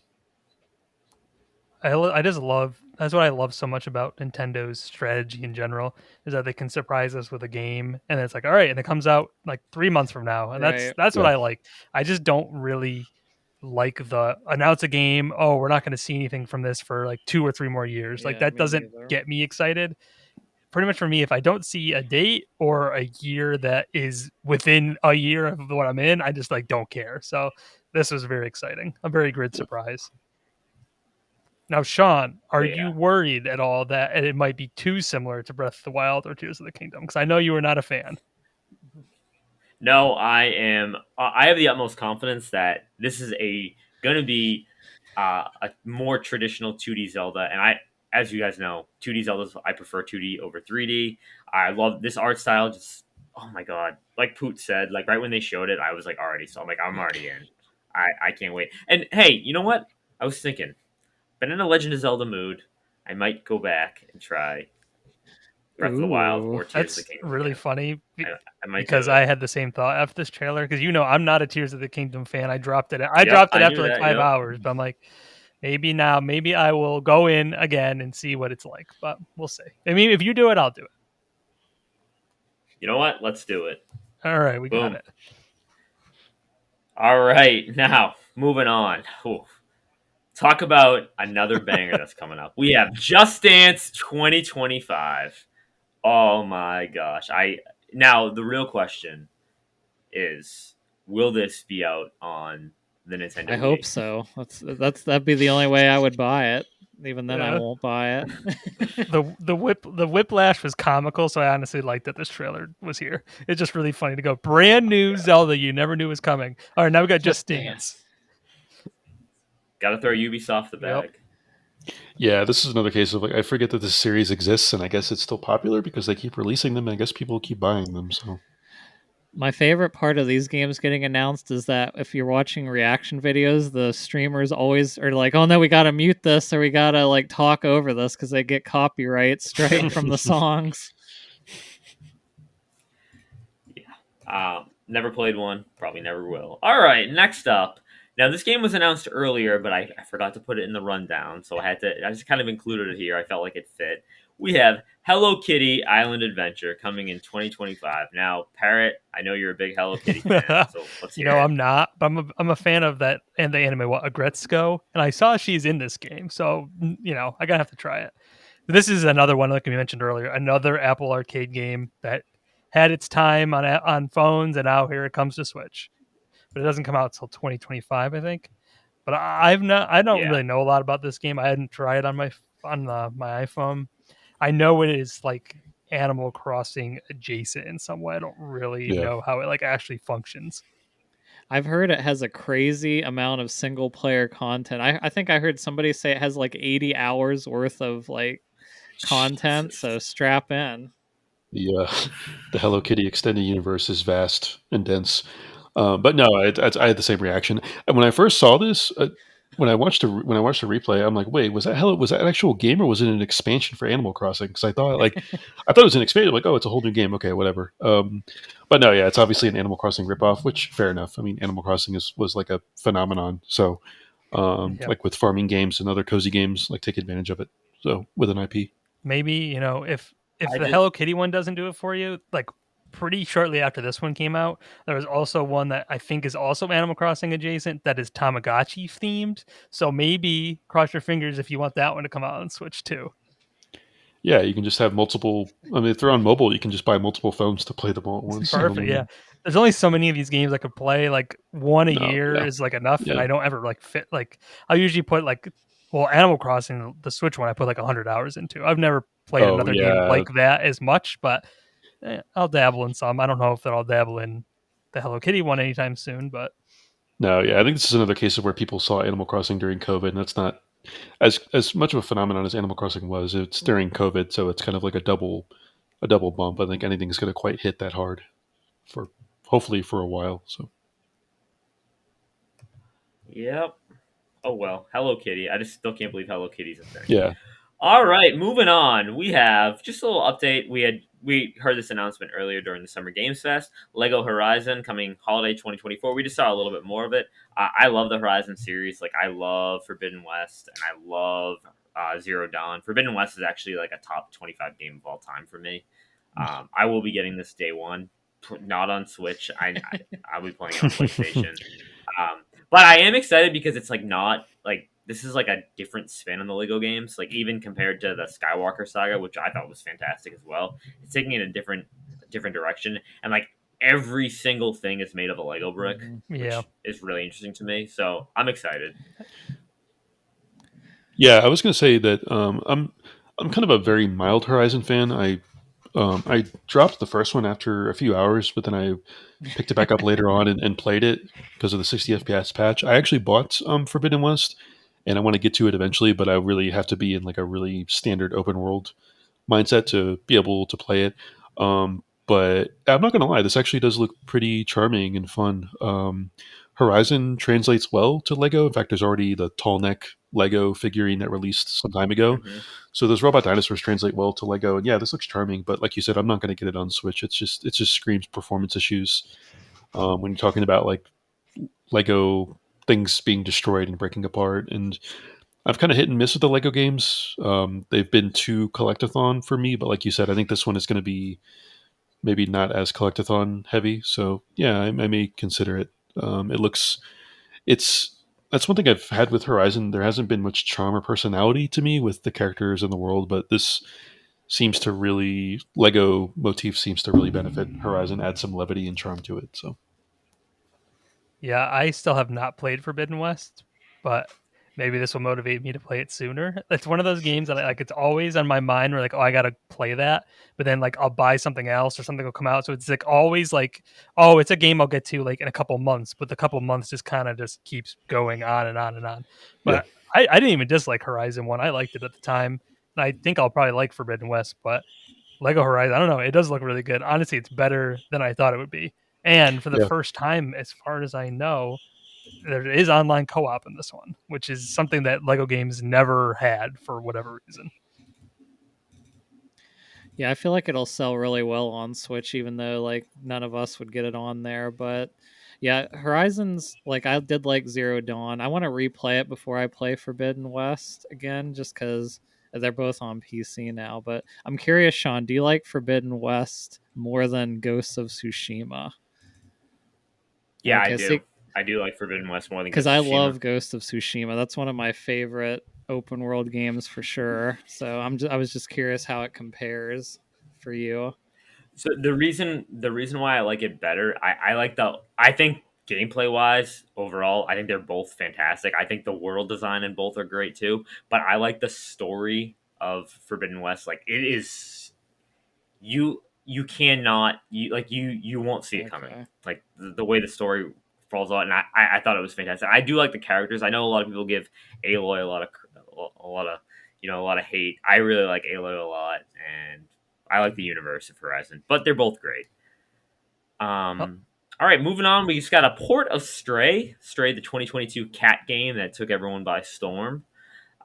That's what I love so much about Nintendo's strategy in general, is that they can surprise us with a game and it's like, all right, and it comes out like 3 months from now. And that's what I like. I just don't really like the announce a game, oh, we're not going to see anything from this for like 2 or 3 more years. Like that doesn't get me excited. Pretty much for me, if I don't see a date or a year that is within a year of what I'm in, I just like don't care. So this was very exciting. A very good surprise. Now, Sean, are you worried at all that it might be too similar to Breath of the Wild or Tears of the Kingdom? Because I know you were not a fan. No, I am. I have the utmost confidence that this is going to be a more traditional 2D Zelda, and as you guys know, 2D Zeldas, I prefer 2D over 3D. I love this art style. Just, oh my god, like Poot said, like right when they showed it, I was like already. So I'm already in. I can't wait. And hey, you know what? I was thinking, been in a Legend of Zelda mood. I might go back and try Breath of the Wild or Tears of the Kingdom. That's really funny because I had the same thought after this trailer. Because I'm not a Tears of the Kingdom fan. I dropped it. I dropped it after like 5 hours. But I'm like, maybe I will go in again and see what it's like. But we'll see. I mean, if you do it, I'll do it. You know what? Let's do it. All right, we got it. All right, now moving on. Ooh. Talk about another banger that's coming up. We have Just Dance 2025. Oh my gosh. Now the real question is, will this be out on the Nintendo I Wii? hope so. That'd be the only way I would buy it. Even then, I Yeah. won't buy it. The whiplash was comical, so I honestly liked that this trailer was here. It's just really funny to go brand new Zelda you never knew was coming. All right, now we got Just Dance. Got to throw Ubisoft the Yep. bag. Yeah, this is another case of like I forget that this series exists, and I guess it's still popular because they keep releasing them, and I guess people keep buying them. So My favorite part of these games getting announced is that if you're watching reaction videos, the streamers always are like, "Oh no, we gotta mute this or we gotta like talk over this because they get copyright straight from the songs." Never played one, probably never will. All right, next up. Now, this game was announced earlier, but I forgot to put it in the rundown, so I just kind of included it here. I felt like it fit. We have Hello Kitty Island Adventure coming in 2025. Now, Parrot, I know you're a big Hello Kitty fan, so let's hear it. I'm not, but I'm a fan of that and the anime Agretzko, and I saw she's in this game, so I gotta have to try it. This is another one, like we mentioned earlier, another Apple Arcade game that had its time on phones, and now here it comes to Switch. But it doesn't come out until 2025, I think. But I don't really know a lot about this game. I hadn't tried it on my iPhone. I know it is like Animal Crossing adjacent in some way. I don't really know how it like actually functions. I've heard it has a crazy amount of single player content. I think I heard somebody say it has like 80 hours worth of like content, so strap in. the Hello Kitty extended universe is vast and dense. But no, I had the same reaction. And when I first saw this, when I watched the replay, I'm like, wait, was that an actual game or was it an expansion for Animal Crossing? Because I thought it was an expansion. Like, oh, it's a whole new game. Okay, whatever. But no, yeah, it's obviously an Animal Crossing ripoff, which fair enough. I mean, Animal Crossing was like a phenomenon. So, like with farming games and other cozy games, like take advantage of it. So with an IP, maybe if the Hello Kitty one doesn't do it for you, like pretty shortly after this one came out, there was also one that I think is also Animal Crossing adjacent that is Tamagotchi themed. So maybe cross your fingers if you want that one to come out on Switch too. Yeah, you can just have multiple. I mean, if they're on mobile, you can just buy multiple phones to play them all at once. Perfect. Yeah, there's only so many of these games I could play. Like one a year is like enough, and I don't ever like fit. Like I usually put Animal Crossing, the Switch one, I put like 100 hours into. I've never played another game like that as much, but I'll dabble in some. I don't know if I'll dabble in the Hello Kitty one anytime soon, but no, yeah, I think this is another case of where people saw Animal Crossing during COVID, and that's not as much of a phenomenon as Animal Crossing was. It's during COVID, so it's kind of like a double bump. I think anything's going to quite hit that hard for hopefully for a while. So, Yep. Oh well, Hello Kitty. I just still can't believe Hello Kitty's a thing. yeah. All right, moving on. We have just a little update. We heard this announcement earlier during the Summer Games Fest. Lego Horizon coming holiday 2024. We just saw a little bit more of it. I love the Horizon series. Like I love Forbidden West and I love Zero Dawn. Forbidden West is actually like a top 25 game of all time for me. I will be getting this day one, not on Switch. I'll be playing it on PlayStation. But I am excited because it's like not like this is like a different spin on the Lego games. Like even compared to the Skywalker Saga, which I thought was fantastic as well. It's taking it a different direction, and like every single thing is made of a Lego brick, which is really interesting to me. So I'm excited. Yeah, I was going to say that I'm kind of a very mild Horizon fan. I dropped the first one after a few hours, but then I picked it back up later on and played it because of the 60 FPS patch. I actually bought Forbidden West, and I want to get to it eventually, but I really have to be in like a really standard open world mindset to be able to play it. But I'm not going to lie, this actually does look pretty charming and fun. Horizon translates well to Lego. In fact, there's already the tall neck Lego figurine that released some time ago. Mm-hmm. So those robot dinosaurs translate well to Lego. And yeah, this looks charming. But like you said, I'm not going to get it on Switch. It just screams performance issues when you're talking about like Lego things being destroyed and breaking apart. And I've kind of hit and miss with the Lego games. They've been too collectathon for me. But like you said, I think this one is going to be maybe not as collectathon heavy. So yeah, I may consider it. That's one thing I've had with Horizon. There hasn't been much charm or personality to me with the characters in the world, but this seems to really Lego motif seems to really benefit Horizon, add some levity and charm to it. So Yeah, I still have not played Forbidden West, but maybe this will motivate me to play it sooner. It's one of those games that like it's always on my mind where like, oh, I gotta play that, but then like I'll buy something else or something will come out. So it's like always like, oh, it's a game I'll get to like in a couple months, but the couple months just kind of just keeps going on and on and on. Yeah. But I didn't even dislike Horizon 1. I liked it at the time. And I think I'll probably like Forbidden West, but Lego Horizon, I don't know. It does look really good. Honestly, it's better than I thought it would be. And for the Yeah. first time, as far as I know, there is online co-op in this one, which is something that Lego games never had for whatever reason. Yeah, I feel like it'll sell really well on Switch, even though like none of us would get it on there. But yeah, Horizons, like I did like Zero Dawn. I want to replay it before I play Forbidden West again, just because they're both on PC now. But I'm curious, Sean, do you like Forbidden West more than Ghosts of Tsushima? Yeah, I Okay, do. I do like Forbidden West more than because Ghost I of Tsushima. love Ghost of Tsushima. That's one of my favorite open world games for sure. So I was just curious how it compares for you. So the reason why I like it better, I think gameplay wise overall, I think they're both fantastic. I think the world design in both are great too. But I like the story of Forbidden West. Like it is you cannot you won't see it coming. Okay. Like the way the story falls out, and I thought it was fantastic. I do like the characters. I know a lot of people give Aloy a lot of a lot of hate. I really like Aloy a lot, and I like the universe of Horizon, but they're both great. Oh, All right, moving on. We just got a port of Stray, the 2022 cat game that took everyone by storm.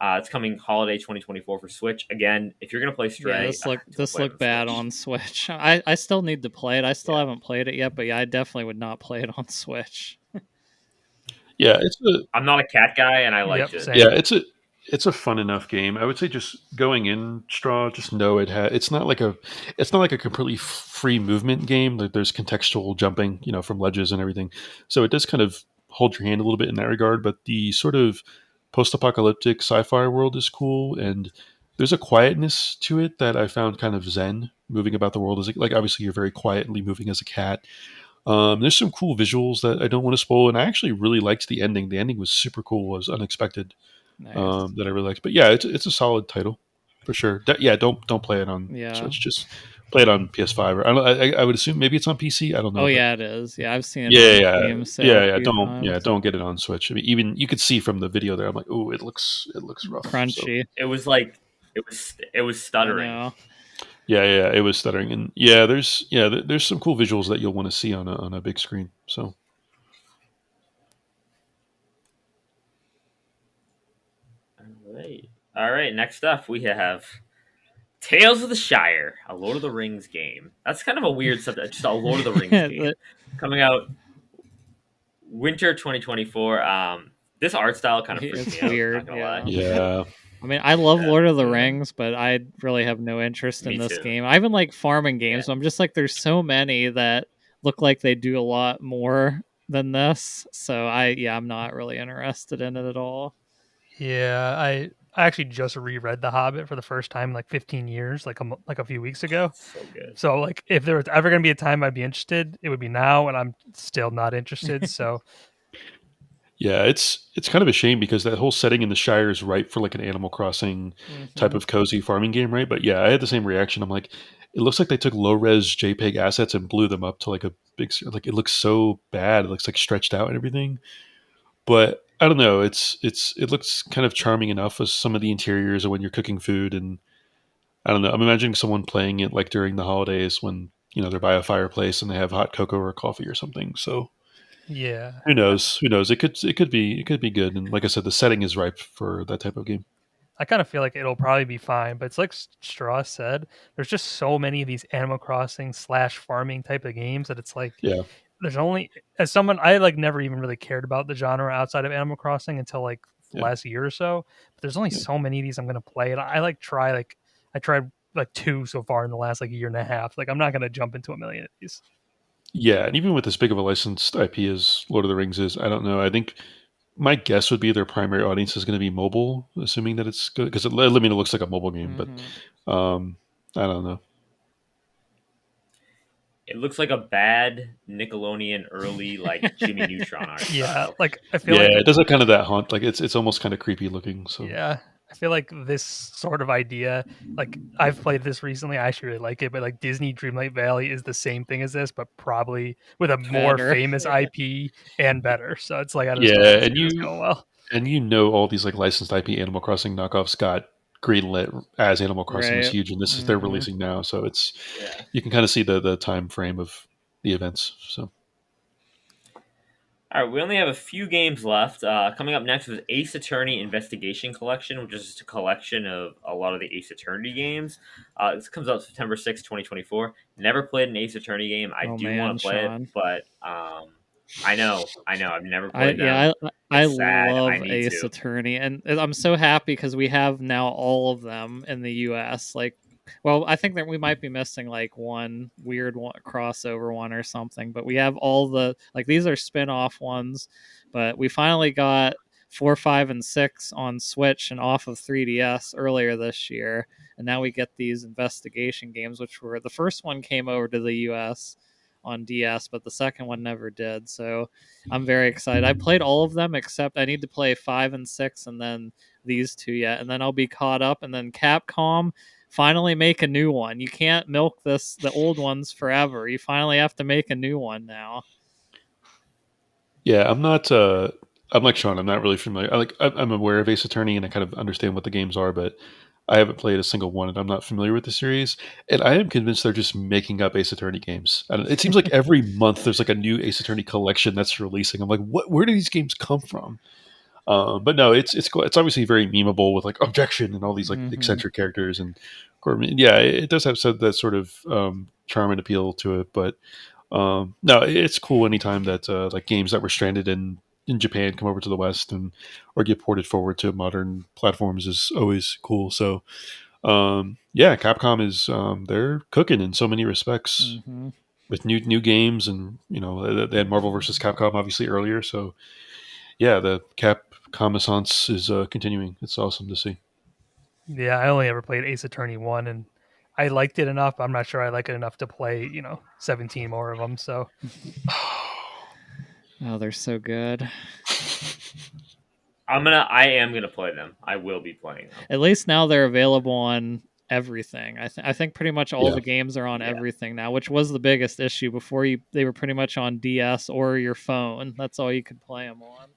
It's coming holiday 2024 for Switch. Again, if you're gonna play Yeah, Stray, don't this play it looked on bad Switch. on Switch. I still need to play it. I still Yeah. haven't played it yet, but yeah, I definitely would not play it on Switch. Yeah. It's a I'm not a cat guy, and I liked yep, it. same. yeah. It's a fun enough game. I would say just going in straw, just know it's not like a completely free movement game. Like there's contextual jumping, from ledges and everything. So it does kind of hold your hand a little bit in that regard. But the sort of post-apocalyptic sci-fi world is cool, and there's a quietness to it that I found kind of zen. Moving about the world is like obviously you're very quietly moving as a cat. There's some cool visuals that I don't want to spoil, and I actually really liked the ending. The ending was super cool, was unexpected. Nice. That I really liked. But yeah, it's a solid title for sure. Yeah, don't play it on Yeah. Switch. Just play it on PS5. Or I would assume maybe it's on PC. I don't Oh know, but yeah, it is. Yeah, I've seen it yeah, on yeah, Steam sale a few times. don't get it on Switch. I mean, even you could see from the video there. I'm like, oh, it looks rough. So Crunchy. It was like it was I stuttering. know. yeah, it was stuttering, and there's some cool visuals that you'll want to see on a big screen. So All right. Next up, we have Tales of the Shire, a Lord of the Rings game. That's kind of a weird subject. Just a Lord of the Rings game coming out winter 2024. This art style kind of freaks It's me out. weird. Not gonna lie. Yeah. yeah, I mean, I love Yeah, Lord of the Yeah. Rings, but I really have no interest in me this too. game. I even like farming Yeah. games, but I'm just like, there's so many that look like they do a lot more than this. So I'm not really interested in it at all. Yeah, I actually just reread The Hobbit for the first time in like 15 years, like a few weeks ago. So good. So like if there was ever going to be a time I'd be interested, it would be now, and I'm still not interested. So yeah. It's kind of a shame because that whole setting in the Shire is ripe for like an Animal Crossing type Mhm. of cozy farming game, right? But yeah, I had the same reaction. I'm like, it looks like they took low res JPEG assets and blew them up to like a like it looks so bad. It looks like stretched out and everything. But I don't know. It looks kind of charming enough as some of the interiors or when you're cooking food, and I don't know. I'm imagining someone playing it like during the holidays when they're by a fireplace and they have hot cocoa or coffee or something. So yeah, who knows? Who knows? It could be good. And like I said, the setting is ripe for that type of game. I kind of feel like it'll probably be fine. But it's like Straw said, there's just so many of these Animal Crossing / farming type of games that it's like Yeah. there's only as someone I like never even really cared about the genre outside of Animal Crossing until like the Yeah. last year or so. But there's only Yeah. so many of these I'm gonna play, and I tried like two so far in the last like year and a half. Like I'm not gonna jump into a million of these. Yeah. And even with as big of a licensed IP as Lord of the Rings is, I don't know. I think my guess would be their primary audience is going to be mobile, assuming that it's good because I mean it looks like a mobile game, but Mhm. I don't know. It looks like a bad Nickelodeon early like Jimmy Neutron art Yeah, style. like I feel Yeah, like it does have kind of that haunt. Like it's almost kind of creepy looking. So yeah, I feel like this sort of idea, like I've played this recently, I actually really like it, but like Disney Dreamlight Valley is the same thing as this, but probably with a more Better. famous IP and better. So it's like I just don't yeah, see this going well. and all these like licensed IP Animal Crossing knockoffs got greenlit as Animal Crossing was Right. huge, and this is they're releasing now. So it's Yeah. you can kind of see the time frame of the events. So All right, we only have a few games left. Coming up next is Ace Attorney Investigation Collection, which is just a collection of a lot of the Ace Attorney games. This comes out September 6th, 2024. Never played an Ace Attorney game. I Oh do want man, to play it, Sean. but I know, I've never played them. I It's sad. I love need Ace to. Attorney, and I'm so happy because we have now all of them in the U.S. Like, well, I think that we might be missing like one weird one, crossover one or something, but we have all the like these are spin-off ones, but we finally got 4, 5, and 6 on Switch and off of 3DS earlier this year, and now we get these investigation games, which were the first one came over to the U.S. on DS, but the second one never did. So I'm very excited. I played all of them except I need to play 5 and 6 and then these two yet, and then I'll be caught up. And then Capcom finally make a new one. You can't milk the old ones forever. You finally have to make a new one now. yeah, I'm not. I'm like Sean. I'm not really familiar. I'm aware of Ace Attorney and I kind of understand what the games are, but I haven't played a single one, and I'm not familiar with the series. And I am convinced they're just making up Ace Attorney games. And it seems like every month there's like a new Ace Attorney collection that's releasing. I'm like, what? Where do these games come from? But no, it's cool. It's obviously very memeable with like objection and all these like eccentric characters and yeah, it does have that sort of charm and appeal to it. But no, it's cool anytime that like games that were stranded in Japan come over to the West and or get ported forward to modern platforms is always cool. So yeah, Capcom is they're cooking in so many respects with new games, and you know they had Marvel versus Capcom obviously earlier. So yeah, the Capcom Assance is continuing. It's awesome to see. Yeah, I only ever played Ace Attorney 1 and I liked it enough. I'm not sure I like it enough to play, 17 more of them. So Oh, they're so good. I am gonna play them. I will be playing them. At least now they're available on everything. I think pretty much all Yeah. the games are on Yeah. everything now, which was the biggest issue before. They were pretty much on DS or your phone. That's all you could play them on.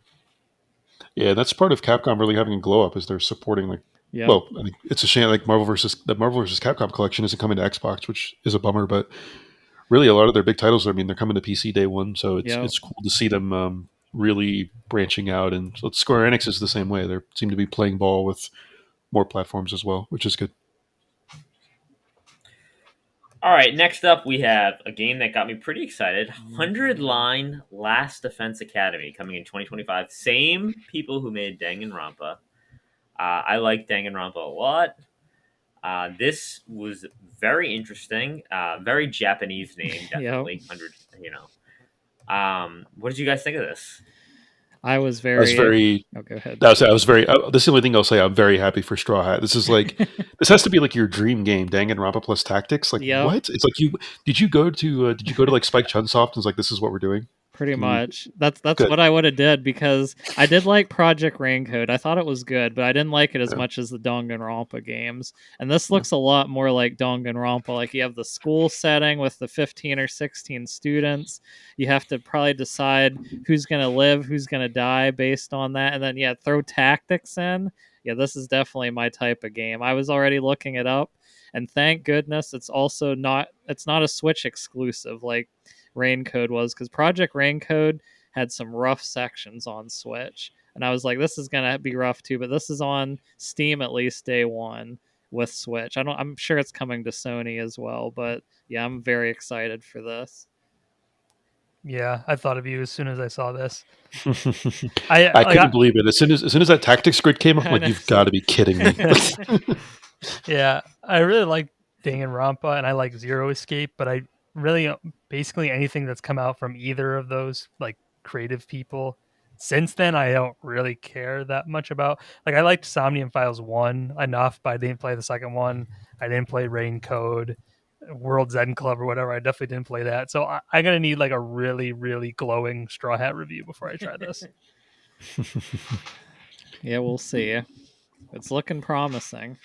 Yeah, that's part of Capcom really having a glow up is they're supporting like. Yeah. Well, I think it's a shame like Marvel versus Capcom collection isn't coming to Xbox, which is a bummer. But really, a lot of their big titles, I mean, they're coming to PC day one, so it's cool to see them really branching out. And so Square Enix is the same way; they seem to be playing ball with more platforms as well, which is good. All right, next up we have a game that got me pretty excited. 100 Line Last Defense Academy coming in 2025. Same people who made Danganronpa. I like Danganronpa a lot. This was very interesting. Very Japanese name, definitely. 100, what did you guys think of this? I was I was very. Oh, go ahead. I was very. This is the only thing I'll say. I'm very happy for Straw Hat. This is like, this has to be like your dream game, Danganronpa plus Tactics. Like Yep. what? It's like did you go to like Spike Chunsoft and was like, this is what we're doing? Pretty much. That's Good. what I would have did because I did like Project Raincoat. I thought it was good, but I didn't like it as much as the Danganronpa games. And this looks a lot more like Danganronpa. Like you have the school setting with the 15 or 16 students. You have to probably decide who's going to live, who's going to die based on that. And then throw tactics in. Yeah, this is definitely my type of game. I was already looking it up, and thank goodness it's not a Switch exclusive like Raincoat was, because Project Raincoat had some rough sections on Switch, and I was like, this is gonna be rough too. But this is on Steam at least day one with Switch. I'm sure it's coming to Sony as well, but yeah, I'm very excited for this. yeah, I thought of you as soon as I saw this. I couldn't believe it. As soon as that Tactics grid came up, I'm like, you've got to be kidding me. Yeah, I really like Danganronpa and I like Zero Escape, but I really basically anything that's come out from either of those like creative people since then I don't really care that much about. Like I liked Somnium Files 1 enough, but I didn't play the second one. I didn't play Rain Code. World's End Club or whatever. I definitely didn't play that. So I'm gonna need like a really, really glowing Straw Hat review before I try this. Yeah, we'll see. It's looking promising.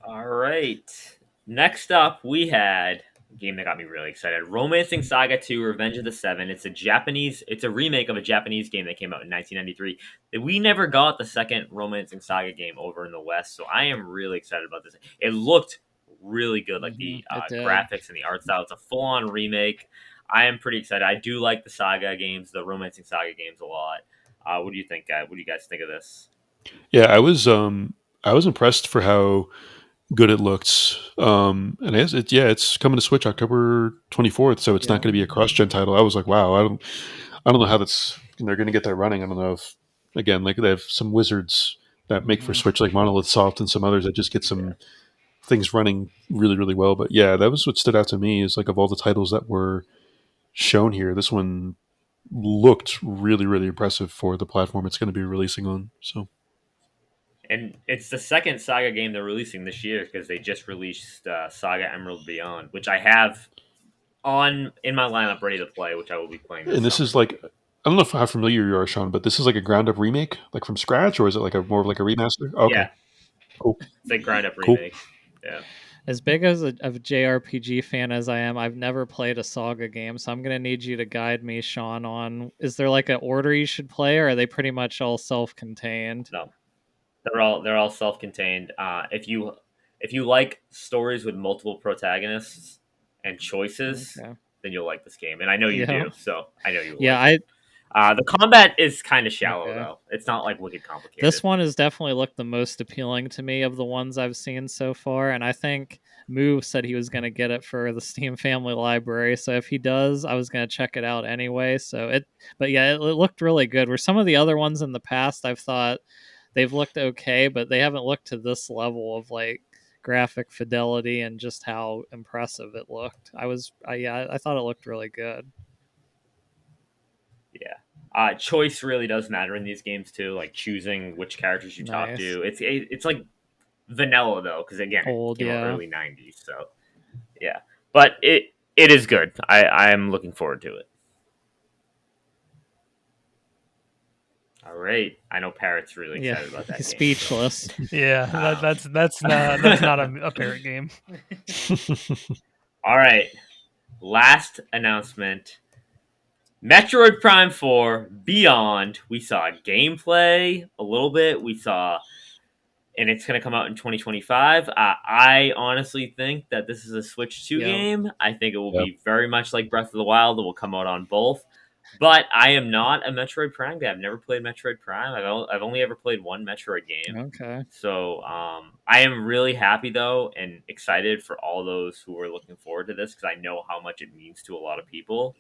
All right. Next up, we had a game that got me really excited: Romancing Saga 2: Revenge of the Seven. It's a remake of a Japanese game that came out in 1993. We never got the second Romancing Saga game over in the West, so I am really excited about this. It looked really good, like the It did. graphics and the art style. It's a full-on remake. I am pretty excited. I do like the Saga games, the Romancing Saga games, a lot. What do you think, guys? What do you guys think of this? Yeah, I was impressed for how good it looked. And it's coming to Switch October 24th, so it's not going to be a cross-gen title. I was like, wow, I don't know how they're going to get that running. I don't know if, again, like they have some wizards that make for Switch, like Monolith Soft, and some others that just get some things running really, really well. But yeah, that was what stood out to me, is like, of all the titles that were shown here, this one looked really, really impressive for the platform it's going to be releasing on. So And it's the second Saga game they're releasing this year, because they just released Saga Emerald Beyond, which I have in my lineup ready to play, which I will be playing and this summer. is like, I don't know how familiar you are, Sean, but this is like a ground up remake, like from scratch, or is it like a more of like a remaster? Okay, Yeah, cool. it's a grind up Cool. remake. Yeah. As big as of a JRPG fan as I am, I've never played a Saga game, so I'm gonna need you to guide me, Sean, on is there like an order you should play, or are they pretty much all self-contained? No, they're all self contained. If you like stories with multiple protagonists and choices, Okay. then you'll like this game, and I know you Yeah. do. So I know you will. Yeah, Like the combat is kind of shallow, Okay. though. It's not like wicked complicated. This one has definitely looked the most appealing to me of the ones I've seen so far, and I think Moo said he was going to get it for the Steam Family Library. So if he does, I was going to check it out anyway. But yeah, it looked really good. Where some of the other ones in the past, I've thought they've looked okay, but they haven't looked to this level of like graphic fidelity and just how impressive it looked. I thought it looked really good. Yeah. Choice really does matter in these games too, like choosing which characters you talk Nice. to. It's like vanilla though, because again, Old, it came out yeah. early '90s. So yeah, but it is good. I am looking forward to it. All right, I know Parrot's really Yeah, excited about that he's game. speechless. Yeah, that's not a Parrot game. All right, last announcement. Metroid Prime 4 Beyond. We saw gameplay a little bit. And it's going to come out in 2025. I honestly think that this is a Switch 2 Yep. game. I think it will be very much like Breath of the Wild. It will come out on both. But I am not a Metroid Prime guy. I've never played Metroid Prime. I've only ever played one Metroid game. Okay. So I am really happy, though, and excited for all those who are looking forward to this, because I know how much it means to a lot of people.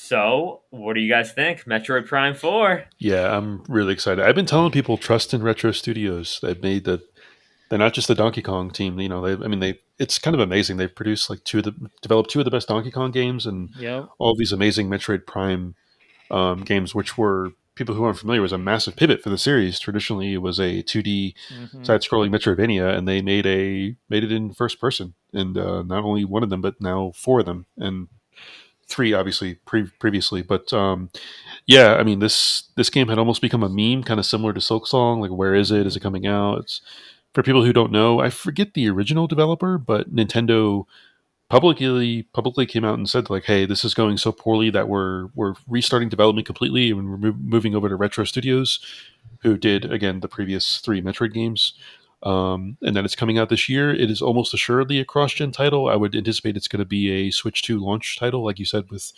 So, what do you guys think? Metroid Prime 4? Yeah, I'm really excited. I've been telling people, trust in Retro Studios. They're not just the Donkey Kong team. You know, it's kind of amazing. They've produced like developed two of the best Donkey Kong games, and Yep. all these amazing Metroid Prime games, which were, people who aren't familiar, was a massive pivot for the series. Traditionally, it was a 2D side-scrolling Metroidvania, and they made it in first person, and not only one of them, but now four of them, and three obviously previously. But yeah, I mean, this game had almost become a meme, kind of similar to Silksong. Like, where is it? Is it coming out? It's, for people who don't know, I forget the original developer, but Nintendo publicly came out and said, like, hey, this is going so poorly that we're restarting development completely, and we're moving over to Retro Studios, who did, again, the previous three Metroid games. And then it's coming out this year. It is almost assuredly a cross-gen title. I would anticipate it's going to be a Switch 2 launch title, like you said, with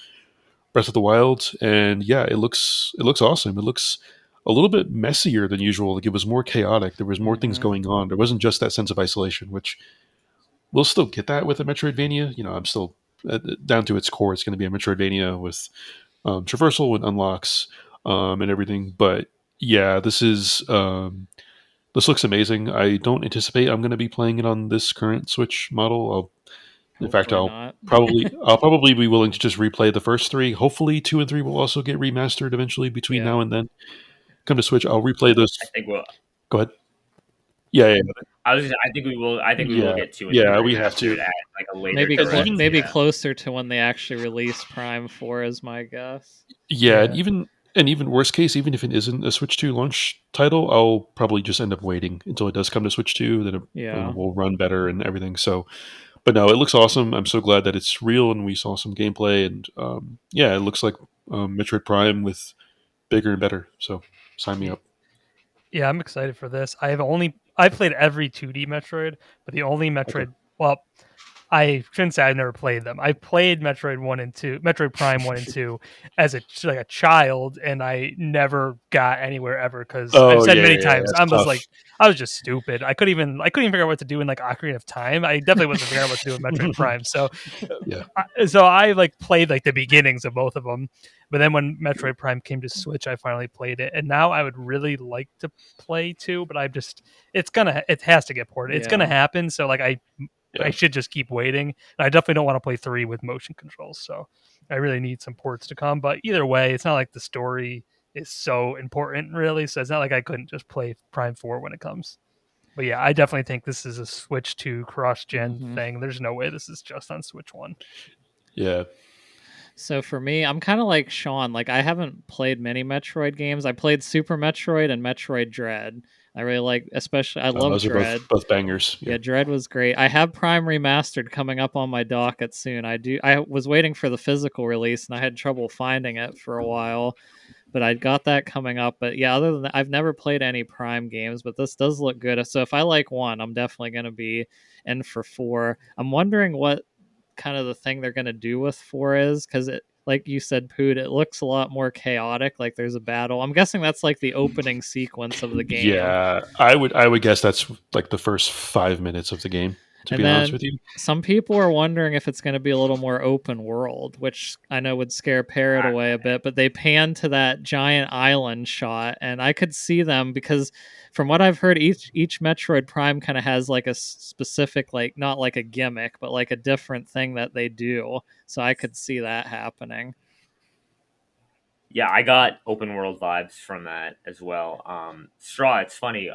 Breath of the Wild. And yeah, it looks awesome. It looks a little bit messier than usual. Like, it was more chaotic. There was more things going on. There wasn't just that sense of isolation, which we'll still get that with a Metroidvania. You know, I'm still down to its core. It's going to be a Metroidvania with traversal and unlocks and everything. But yeah, this looks amazing. I don't anticipate I'm going to be playing it on this current Switch model. I'll probably be willing to just replay the first three. Hopefully, 2 and 3 will also get remastered eventually between now and then. Come to Switch, I'll replay those. I think we'll. Go ahead. Yeah. I think we will. I think we will get 2 and 3 yeah, we have to. remastered at like a later. Maybe direct, even- maybe yeah. closer to when they actually release Prime 4 is my guess. Yeah, Yeah. and even worst case, even if it isn't a Switch 2 launch title, I'll probably just end up waiting until it does come to Switch 2. Then it will run better and everything. So, but no, it looks awesome. I'm so glad that it's real and we saw some gameplay. And yeah, it looks like Metroid Prime with bigger and better. So sign me up. Yeah, I'm excited for this. I played every 2D Metroid, but the only Metroid. Well, I shouldn't say I've never played them. I played Metroid Prime 1 and 2 as a child, and I never got anywhere ever because I've said many times that's tough. I was just stupid. I couldn't even figure out what to do in like Ocarina of Time. I definitely wasn't figuring out what to do with Metroid Prime. So Yeah. I like played like the beginnings of both of them. But then when Metroid Prime came to Switch, I finally played it, and now I would really like to play 2, but it has to get ported. It's gonna happen. So like I should just keep waiting. And I definitely don't want to play 3 with motion controls. So I really need some ports to come. But either way, it's not like the story is so important, really. So it's not like I couldn't just play Prime 4 when it comes. But yeah, I definitely think this is a Switch 2 cross-gen thing. There's no way this is just on Switch 1. Yeah. So for me, I'm kind of like Sean. Like I haven't played many Metroid games. I played Super Metroid and Metroid Dread. I really like, especially I love Those Dread. are both bangers. Yeah, Dread was great. I have Prime Remastered coming up on my docket soon. I was waiting for the physical release and I had trouble finding it for a while, but I got that coming up. But yeah, other than that, I've never played any Prime games, but this does look good. So if I like 1, I'm definitely going to be in for 4. I'm wondering what kind of the thing they're going to do with 4 is, because it, like you said, Poot, it looks a lot more chaotic, like there's a battle. I'm guessing that's like the opening sequence of the game. Yeah, I would guess that's like the first 5 minutes of the game, to be honest with you. Some people are wondering if it's going to be a little more open world, which I know would scare Parrot away a bit, but they pan to that giant island shot, and I could see them, because from what I've heard, each Metroid Prime kind of has like a specific, like, not like a gimmick, but like a different thing that they do. So I could see that happening. Yeah, I got open world vibes from that as well. Straw, it's funny.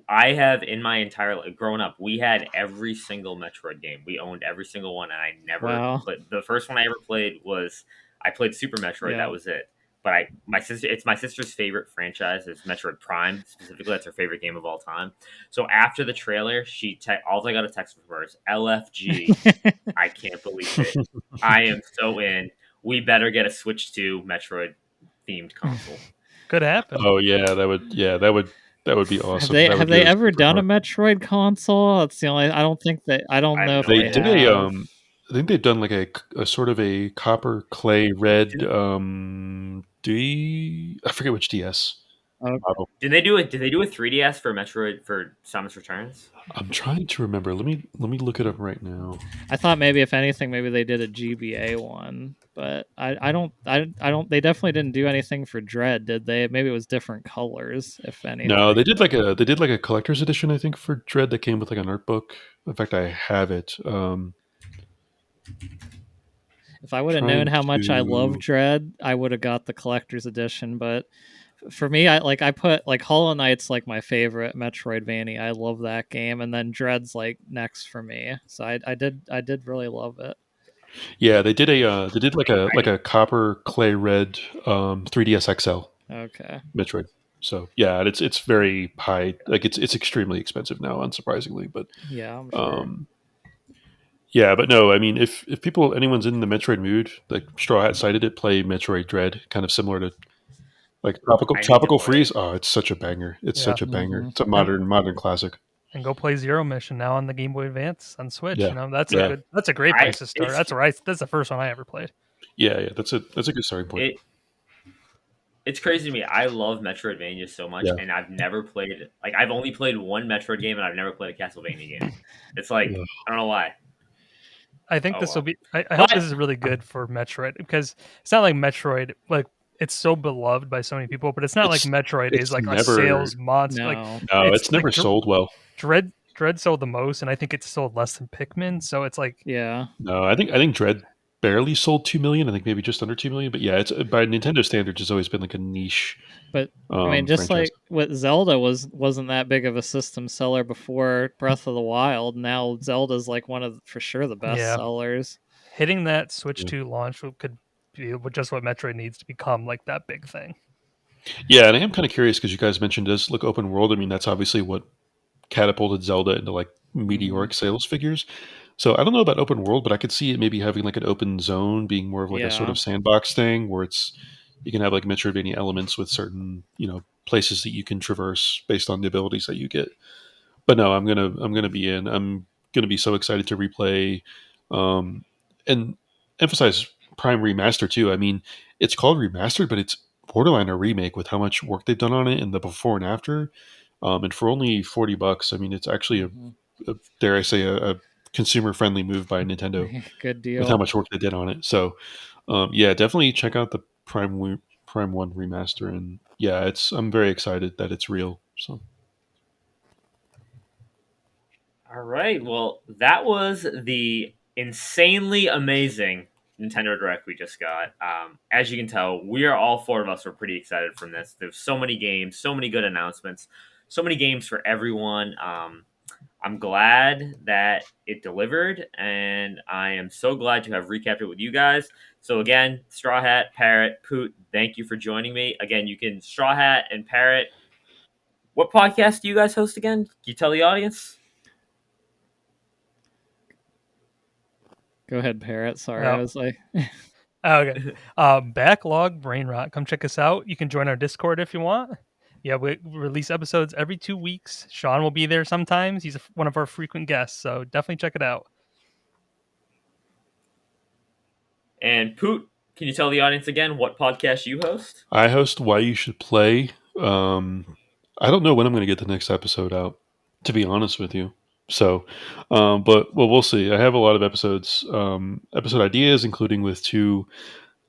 I have in my entire growing up, we had every single Metroid game. We owned every single one, and I never. Wow. But the first one I ever played was I played Super Metroid. Yeah. That was it. But it's my sister's favorite franchise. It's Metroid Prime specifically. That's her favorite game of all time. So after the trailer, all I got a text from her is LFG. I can't believe it. I am so in. We better get a Switch 2 Metroid themed console. Could happen. Oh yeah, that would be awesome. Have they ever done a Metroid console? That's the only. I don't know if They did have. I think they've done like a sort of a copper clay red I forget which DS. Okay. Did they do a 3DS for Metroid for Samus Returns? I'm trying to remember. Let me look it up right now. I thought maybe, if anything, maybe they did a GBA one, but I don't. They definitely didn't do anything for Dread, did they? Maybe it was different colors, if anything. No, they did like a collector's edition, I think, for Dread that came with like an art book. In fact, I have it. If I would have known how much I love Dread, I would have got the collector's edition. But for me, I put like Hollow Knight's like my favorite Metroidvania. I love that game, and then Dread's like next for me. So I did really love it. Yeah, they did like a copper clay red 3DS XL. Okay. Metroid. So yeah, it's very high. Like it's extremely expensive now, unsurprisingly. But yeah, I'm sure. Yeah, but no, I mean, if anyone's in the Metroid mood, like Straw Hat cited it, play Metroid Dread, kind of similar to like Tropical Freeze. Oh, it's such a banger! It's such a banger. Mm-hmm. It's a modern classic. And go play Zero Mission now on the Game Boy Advance on Switch. Yeah. You know, that's a great place to start. That's the first one I ever played. Yeah, that's a good starting point. It's crazy to me. I love Metroidvania so much, and I've never played I've only played one Metroid game, and I've never played a Castlevania game. It's like I don't know why. I think this will be. I hope this is really good for Metroid, because it's not like Metroid, like it's so beloved by so many people, but it's not like Metroid is like a sales monster. No. It's never sold well. Dread sold the most, and I think it sold less than Pikmin. So it's like yeah. No, I think Dread barely sold 2 million. I think maybe just under 2 million. But yeah, it's by Nintendo standards, it's always been like a niche. But I mean, just franchise. like what Zelda wasn't that big of a system seller before Breath of the Wild. Now Zelda's like one of for sure the best Yeah. sellers. Hitting that Switch Yeah. 2 launch could be just what Metroid needs to become like that big thing. Yeah, and I am kind of curious because you guys mentioned this look open world. I mean, that's obviously what catapulted Zelda into like meteoric sales figures. So I don't know about open world, but I could see it maybe having like an open zone, being more of like a sort Yeah. of sandbox thing where you can have like Metroidvania elements with certain places that you can traverse based on the abilities that you get. But no, I'm gonna be in. I'm gonna be so excited to replay, um, and emphasize Prime Remaster too. I mean, it's called remastered, but it's borderline a remake with how much work they've done on it and the before and after. And for only $40, I mean, it's actually a dare I say a consumer friendly move by Nintendo Good with how deal. much work they did on it. So, yeah, definitely check out the Prime One remaster, and yeah, I'm very excited that it's real. So. All right. Well, that was the insanely amazing Nintendo Direct we just got. As you can tell, we are all four of us were pretty excited from this. There's so many games, so many good announcements, so many games for everyone. I'm glad that it delivered, and I am so glad to have recapped it with you guys. So again, Straw Hat, Parrot, Poot, thank you for joining me. Again, you can Straw Hat and Parrot. What podcast do you guys host again? Can you tell the audience? Go ahead, Parrot. Sorry, Oh. I was like, Okay. Backlog Brain Rot. Come check us out. You can join our Discord if you want. Yeah, we release episodes every 2 weeks. Sean will be there sometimes. He's one of our frequent guests, so definitely check it out. And Poot, can you tell the audience again what podcast you host? I host Why You Should Play. I don't know when I'm going to get the next episode out, to be honest with you. So, but we'll see. I have a lot of episode ideas, including with two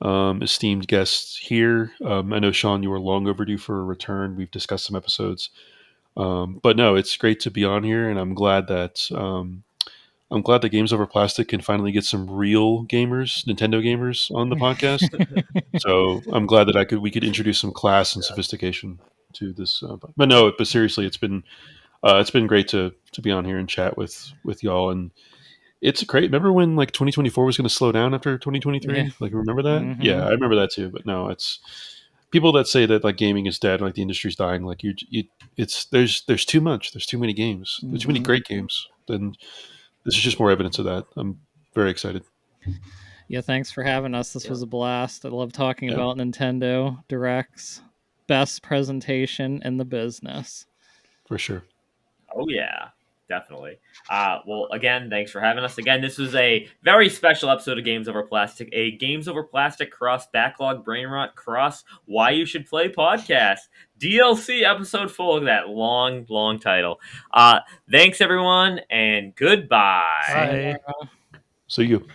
esteemed guests here. I know, Sean, you were long overdue for a return. We've discussed some episodes. But no, it's great to be on here, and I'm glad that Games Over Plastic can finally get some real gamers, Nintendo gamers, on the podcast. So I'm glad that we could introduce some class and sophistication to this. But no, but seriously, it's been great to be on here and chat with y'all, and it's great. Remember when like 2024 was going to slow down after 2023? Yeah. Like, remember that? Yeah, I remember that too. But no, it's people that say that like gaming is dead, like the industry's dying. Like there's too much. There's too many games. There's too many great games. And this is just more evidence of that. I'm very excited. Yeah, thanks for having us. This was a blast. I love talking Yeah. about Nintendo Direct's best presentation in the business. For sure. Oh yeah, definitely. Well, again, thanks for having us. Again, this was a very special episode of Games Over Plastic, a Games Over Plastic cross backlog brain rot cross Why You Should Play podcast DLC episode full of that long, long title. Thanks everyone, and goodbye. Bye. See you.